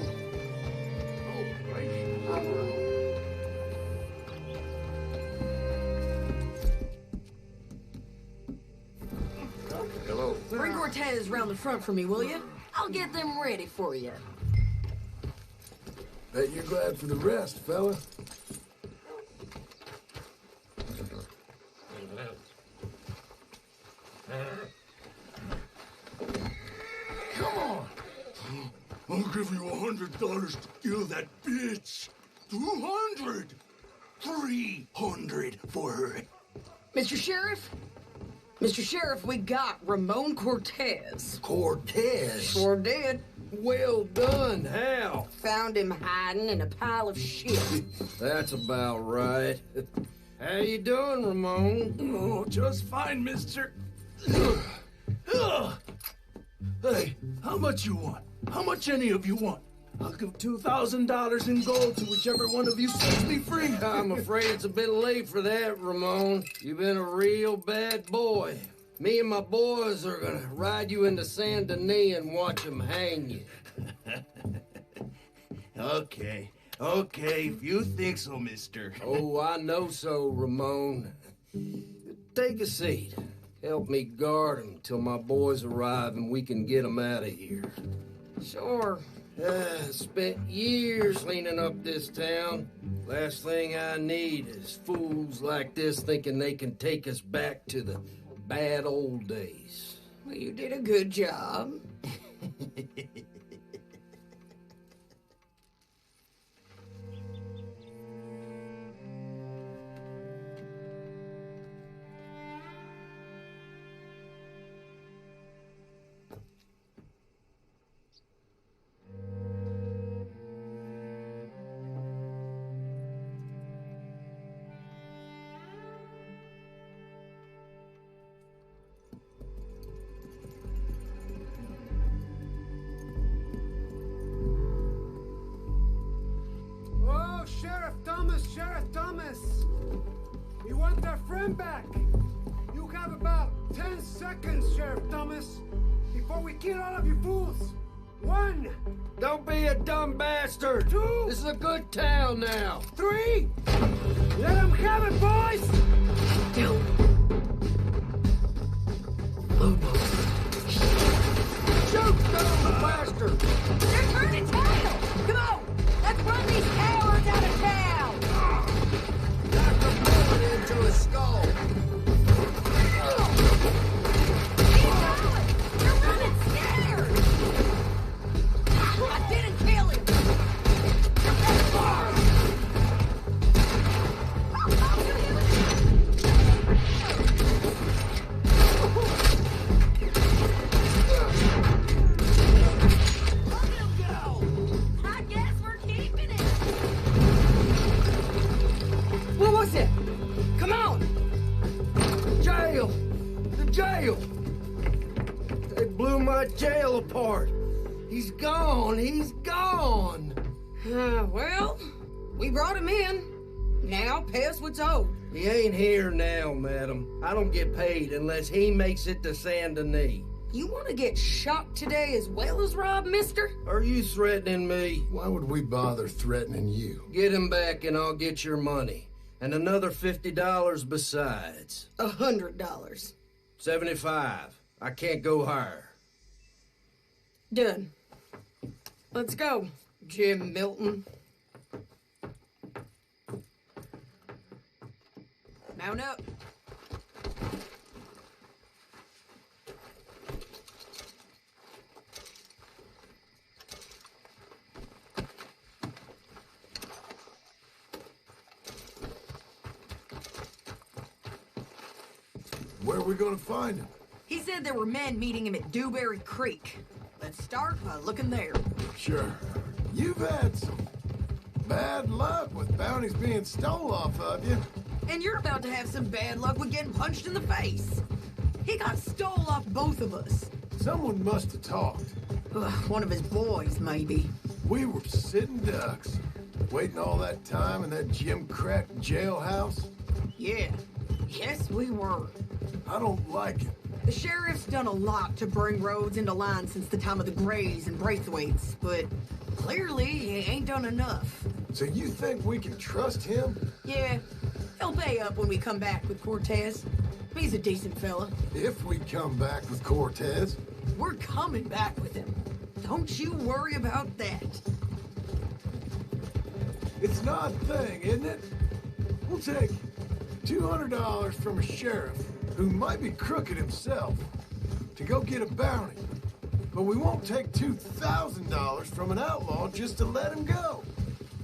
Speaker 1: Hello.
Speaker 9: Bring Cortez round the front for me, will you? I'll get them ready for you.
Speaker 1: Bet you're glad for the rest, fella.
Speaker 11: Come on. I'll give you $100 to kill that bitch. 200. 300 for her.
Speaker 9: Mr. Sheriff? Mr. Sheriff, we got Ramon Cortez.
Speaker 18: Cortez?
Speaker 9: Sure did.
Speaker 18: Well done. How?
Speaker 9: Found him hiding in a pile of shit.
Speaker 18: That's about right. How you doing, Ramon?
Speaker 11: Oh, just fine, mister. Hey, how much you want? How much any of you want? I'll give $2,000 in gold to whichever one of you sets me free.
Speaker 18: I'm afraid it's a bit late for that, Ramon. You've been a real bad boy. Me and my boys are gonna ride you into Saint Denis and watch them hang you.
Speaker 11: Okay, if you think so, mister.
Speaker 18: Oh, I know so, Ramon. Take a seat. Help me guard him till my boys arrive and we can get them out of here.
Speaker 9: Sure.
Speaker 18: Spent years cleaning up this town. Last thing I need is fools like this thinking they can take us back to the bad old days.
Speaker 9: Well, you did a good job.
Speaker 13: Oh, Sheriff Thomas! We want our friend back! You have about 10 seconds, Sheriff Thomas, before we kill all of you fools! 1!
Speaker 18: Don't be a dumb bastard!
Speaker 13: 2!
Speaker 18: This is a good town now!
Speaker 13: 3! Let them have it, boys!
Speaker 18: Shoot down the bastard!
Speaker 9: They're turning tail! Come on! Let's run these cowards out of town!
Speaker 18: Knock a bullet into his skull!
Speaker 9: They're running scared! I didn't kill him! What was it? Come on!
Speaker 18: Jail! The jail! They blew my jail apart! He's gone! He's gone!
Speaker 9: Well, we brought him in. Now pay us what's owed.
Speaker 18: He ain't here now, madam. I don't get paid unless he makes it to Saint Denis.
Speaker 9: You want to get shot today as well as Rob, mister?
Speaker 18: Are you threatening me?
Speaker 1: Why would we bother threatening you?
Speaker 18: Get him back and I'll get your money. And another $50 besides.
Speaker 9: $100.
Speaker 18: 75. I can't go higher.
Speaker 9: Done. Let's go, Jim Milton. Mount up.
Speaker 1: Where are we gonna find him?
Speaker 9: He said there were men meeting him at Dewberry Creek. Let's start by looking there.
Speaker 1: Sure. You've had some bad luck with bounties being stole off of you.
Speaker 9: And you're about to have some bad luck with getting punched in the face. He got stole off both of us.
Speaker 1: Someone must have talked.
Speaker 9: One of his boys, maybe.
Speaker 1: We were sitting ducks, waiting all that time in that gimcrack jailhouse.
Speaker 9: Yeah. Yes, we were.
Speaker 1: I don't like it.
Speaker 9: The sheriff's done a lot to bring roads into line since the time of the Grays and Braithwaites, but clearly he ain't done enough.
Speaker 1: So you think we can trust him?
Speaker 9: Yeah. He'll pay up when we come back with Cortez. He's a decent fella.
Speaker 1: If we come back with Cortez.
Speaker 9: We're coming back with him. Don't you worry about that.
Speaker 1: It's an odd thing, isn't it? We'll take $200 from a sheriff who might be crooked himself to go get a bounty. But we won't take $2,000 from an outlaw just to let him go.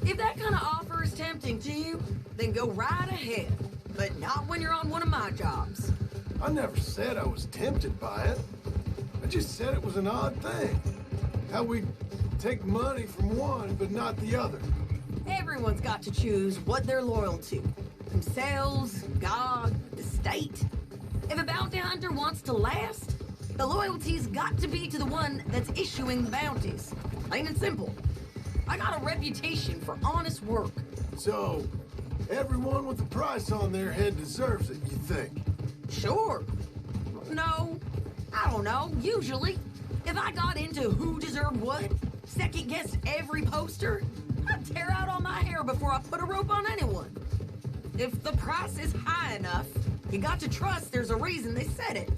Speaker 9: If that kind of offer is tempting to you, then go right ahead. But not when you're on one of my jobs.
Speaker 1: I never said I was tempted by it. I just said it was an odd thing. How we take money from one but not the other.
Speaker 9: Everyone's got to choose what they're loyal to. Themselves, God, the state. If a bounty hunter wants to last, the loyalty's got to be to the one that's issuing the bounties. Plain and simple. I got a reputation for honest work.
Speaker 1: So, everyone with a price on their head deserves it, you think?
Speaker 9: Sure. No, I don't know. Usually, if I got into who deserved what, second-guessed every poster, I'd tear out all my hair before I put a rope on anyone. If the price is high enough, you got to trust there's a reason they said it.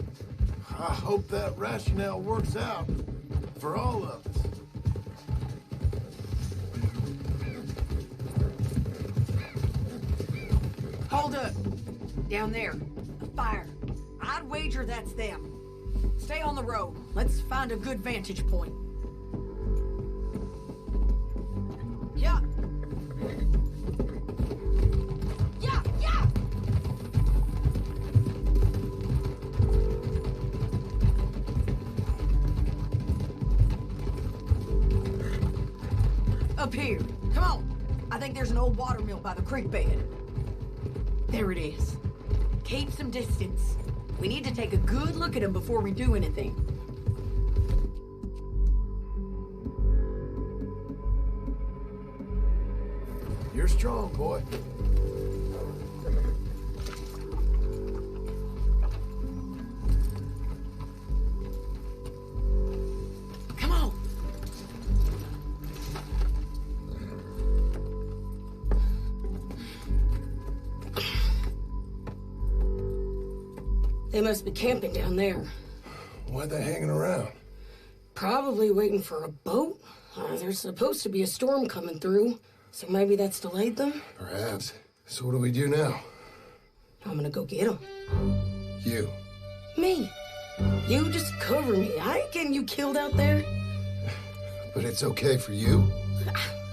Speaker 1: I hope that rationale works out for all of us.
Speaker 9: Hold up. Down there. A fire. I'd wager that's them. Stay on the road. Let's find a good vantage point. Yeah. Yeah, yeah! Up here. Come on. I think there's an old water mill by the creek bed. There it is. Keep some distance. We need to take a good look at him before we do anything.
Speaker 1: You're strong, boy.
Speaker 9: Come on. They must be camping down there.
Speaker 1: Why are they hanging around?
Speaker 9: Probably waiting for a boat. There's supposed to be a storm coming through, so maybe that's delayed them?
Speaker 1: Perhaps. So what do we do now?
Speaker 9: I'm gonna go get them.
Speaker 1: You.
Speaker 9: Me. You just cover me. I ain't getting you killed out there.
Speaker 1: But it's okay for you?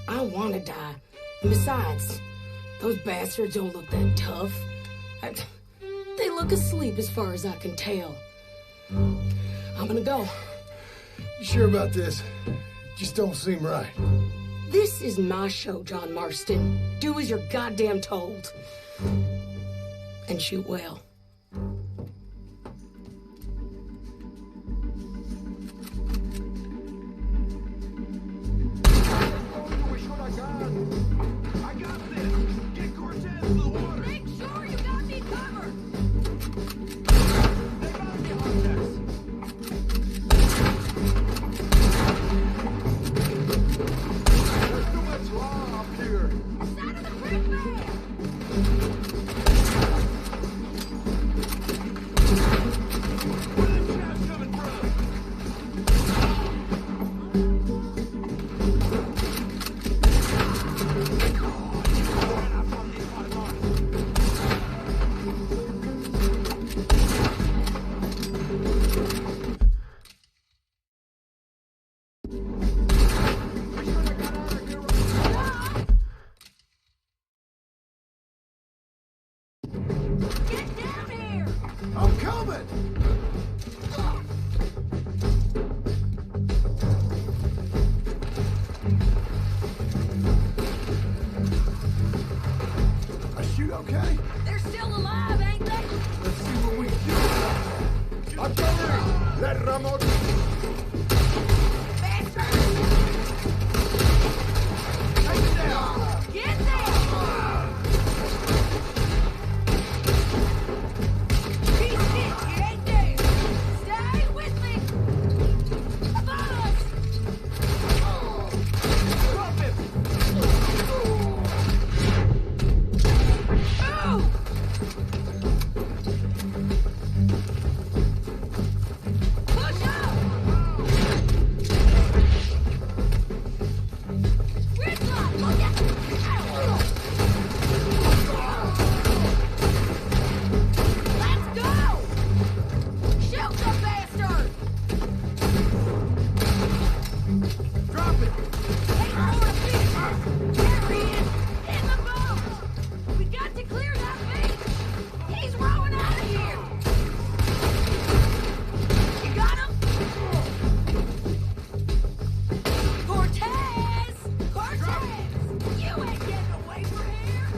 Speaker 9: I want to die. And besides, those bastards don't look that tough. They look asleep as far as I can tell. I'm gonna go.
Speaker 1: You sure about this? Just don't seem right.
Speaker 9: This is my show, John Marston. Do as you're goddamn told. And shoot well.
Speaker 1: coming! I shoot okay?
Speaker 9: They're still alive, ain't they?
Speaker 1: Let's see what we can do. I'm covering! Let Ramos...
Speaker 9: Get there! Beast it, you ain't there! Stay with me! Follow us! Drop him! Move! Push up! Gridlock, look out! Let's go! Shoot the bastard!
Speaker 1: Drop it!
Speaker 9: Take more pieces! Carry it! In the boat! We got to clear that beach! He's rowing out of here! You got him? Cortez! Cortez! You ain't getting away from here!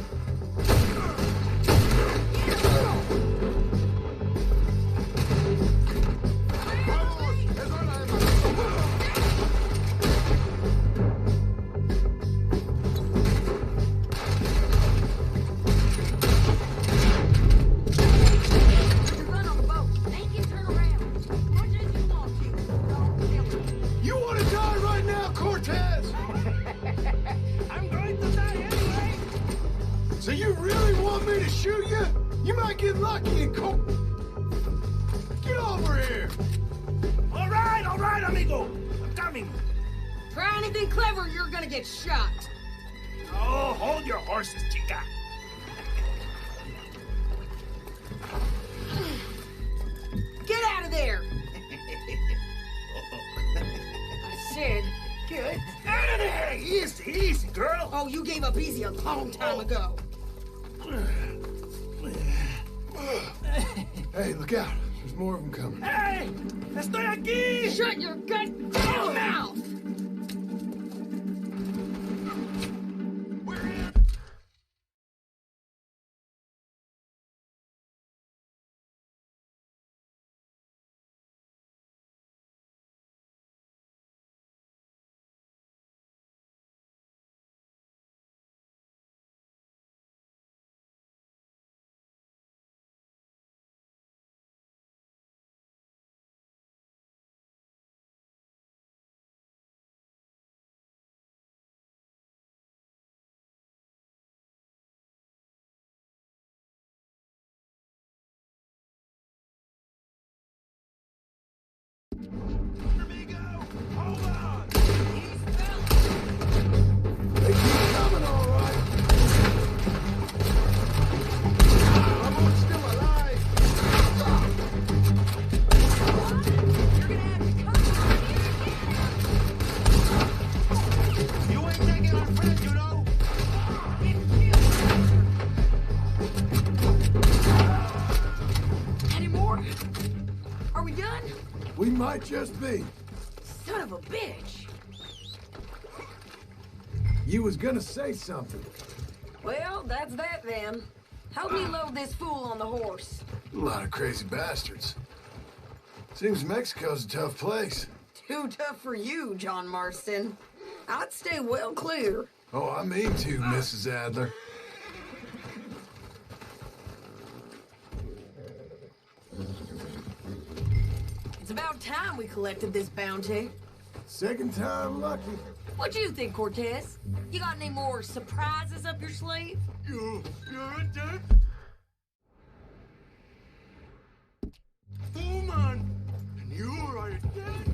Speaker 9: Run on the boat. Make him turn around. Much as you want to. Don't kill him.
Speaker 1: You want to die right now, Cortez?
Speaker 3: I'm going to die anyway!
Speaker 1: So you really want me to shoot you? You might get lucky and Get over here!
Speaker 3: All right, amigo. I'm coming.
Speaker 9: Try anything clever, you're gonna get shot.
Speaker 3: Oh, hold your horses, chica.
Speaker 9: Get out of there! I said, get
Speaker 3: Out of there! Easy, easy, girl.
Speaker 9: Oh, you gave up easy a long time ago.
Speaker 1: Hey, look out. There's more of them coming.
Speaker 3: Hey! Estoy aquí!
Speaker 9: Shut your goddamn mouth!
Speaker 1: They keep coming, all right. Ramon's still alive.
Speaker 3: You ain't taking our friend, you know.
Speaker 9: Any more? Are we done?
Speaker 1: We might just be.
Speaker 9: Son of a bitch!
Speaker 1: You was gonna say something.
Speaker 9: Well, that's that then. Help me load this fool on the horse.
Speaker 1: A lot of crazy bastards. Seems Mexico's a tough place.
Speaker 9: Too tough for you, John Marston. I'd stay well clear.
Speaker 1: Oh, I mean to, Mrs. Adler.
Speaker 9: It's about time we collected this bounty.
Speaker 1: Second time lucky.
Speaker 9: What you think, Cortez? You got any more surprises up your sleeve?
Speaker 3: You're a dick. Woman, and you are a dead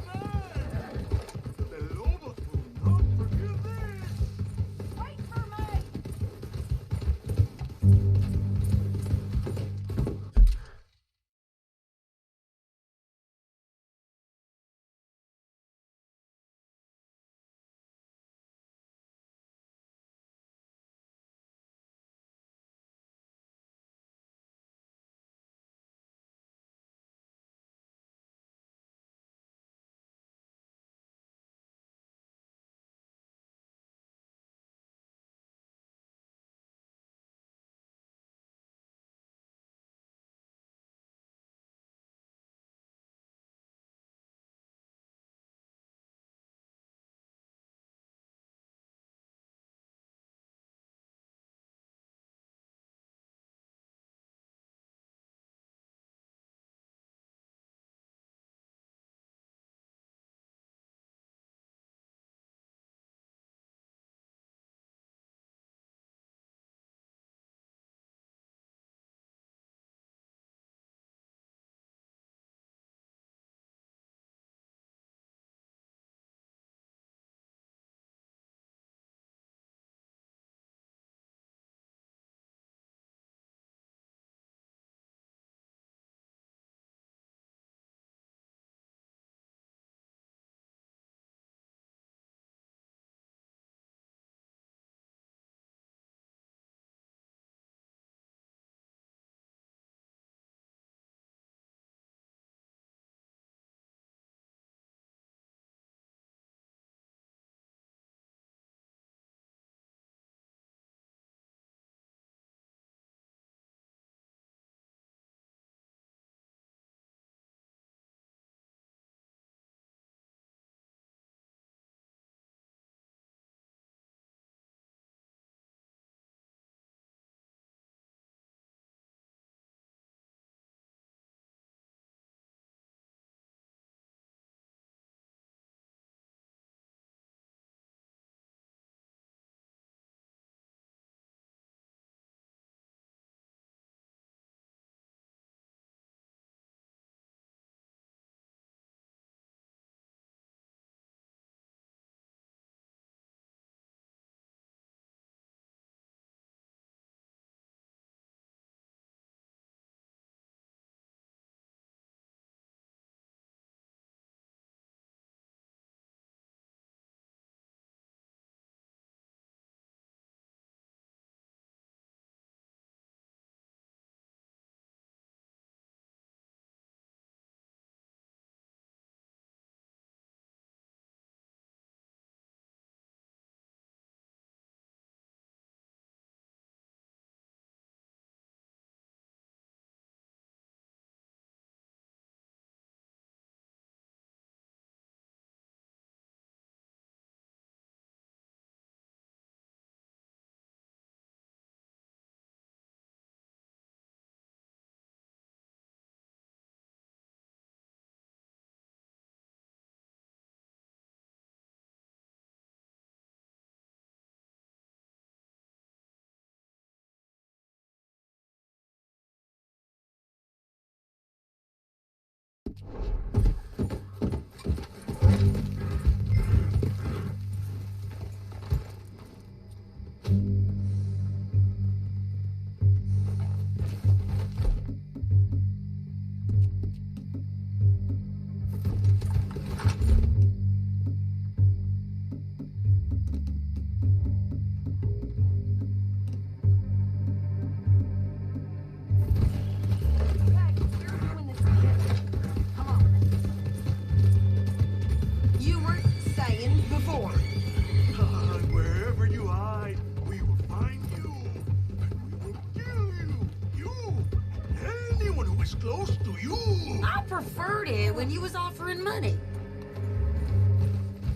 Speaker 9: preferred it when you was offering money.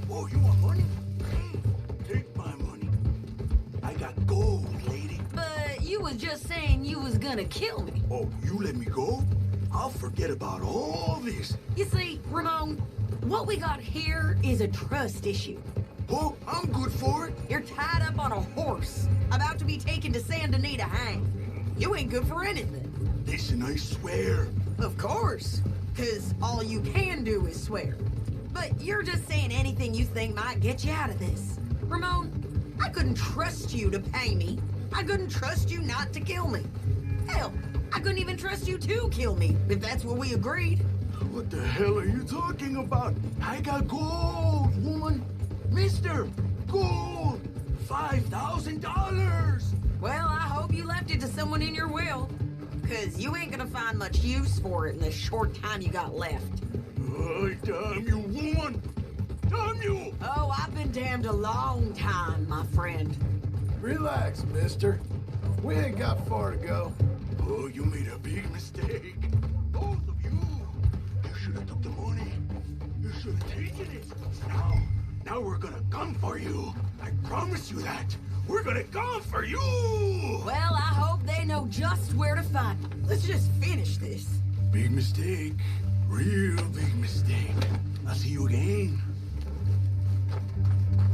Speaker 14: Oh, you want money? Take my money. I got gold, lady.
Speaker 9: But you was just saying you was gonna kill me.
Speaker 14: Oh, you let me go? I'll forget about all this.
Speaker 9: You see, Ramon, what we got here is a trust issue.
Speaker 14: Oh, I'm good for it.
Speaker 9: You're tied up on a horse, about to be taken to Saint Denis to hang. You ain't good for anything.
Speaker 14: Listen, I swear.
Speaker 9: Of course, because all you can do is swear. But you're just saying anything you think might get you out of this. Ramon, I couldn't trust you to pay me. I couldn't trust you not to kill me. Hell, I couldn't even trust you to kill me, if that's what we agreed.
Speaker 14: What the hell are you talking about? I got gold, woman. Mister, gold. $5,000.
Speaker 9: Well, I hope you left it to someone in your will. Because you ain't gonna find much use for it in the short time you got left.
Speaker 14: Oh, damn you, woman! Damn you!
Speaker 9: Oh, I've been damned a long time, my friend.
Speaker 1: Relax, mister. We ain't got far to go.
Speaker 14: Oh, you made a big mistake. Both of you. You should have took the money. You should have taken it. Now we're gonna come for you. I promise you that. We're gonna come for you!
Speaker 9: Well, I hope they know just where to find you. Let's just finish this.
Speaker 14: Big mistake. Real big mistake. I'll see you again.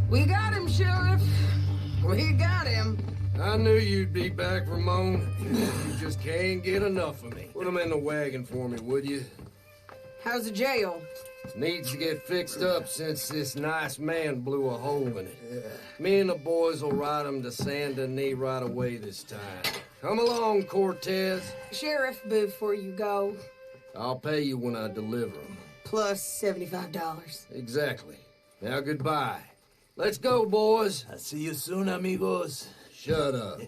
Speaker 9: We got him, Sheriff. We got him.
Speaker 4: I knew you'd be back, Ramon. You just can't get enough of me. Put him in the wagon for me, would you?
Speaker 9: How's the jail?
Speaker 4: Needs to get fixed up since this nice man blew a hole in it. Me and the boys will ride him to Saint Denis right away this time. Come along, Cortez.
Speaker 9: Sheriff, before you go,
Speaker 4: I'll pay you when I deliver him.
Speaker 9: plus $75.
Speaker 4: Exactly. Now goodbye. Let's go, boys.
Speaker 6: I'll see you soon, amigos.
Speaker 4: Shut up.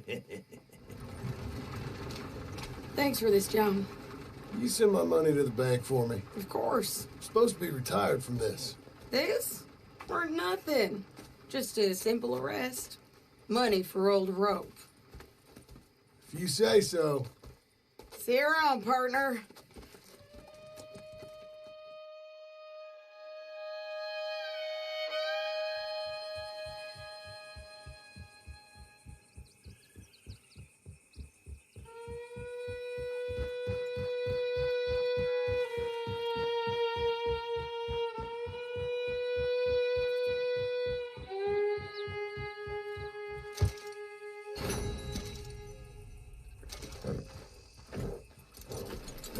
Speaker 9: Thanks for this, John.
Speaker 1: You send my money to the bank for me.
Speaker 9: Of course.
Speaker 1: I'm supposed to be retired from this.
Speaker 9: This? For nothing. Just a simple arrest. Money for old rope.
Speaker 1: If you say so.
Speaker 9: See you around, partner.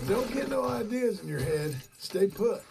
Speaker 1: Don't get no ideas in your head. Stay put.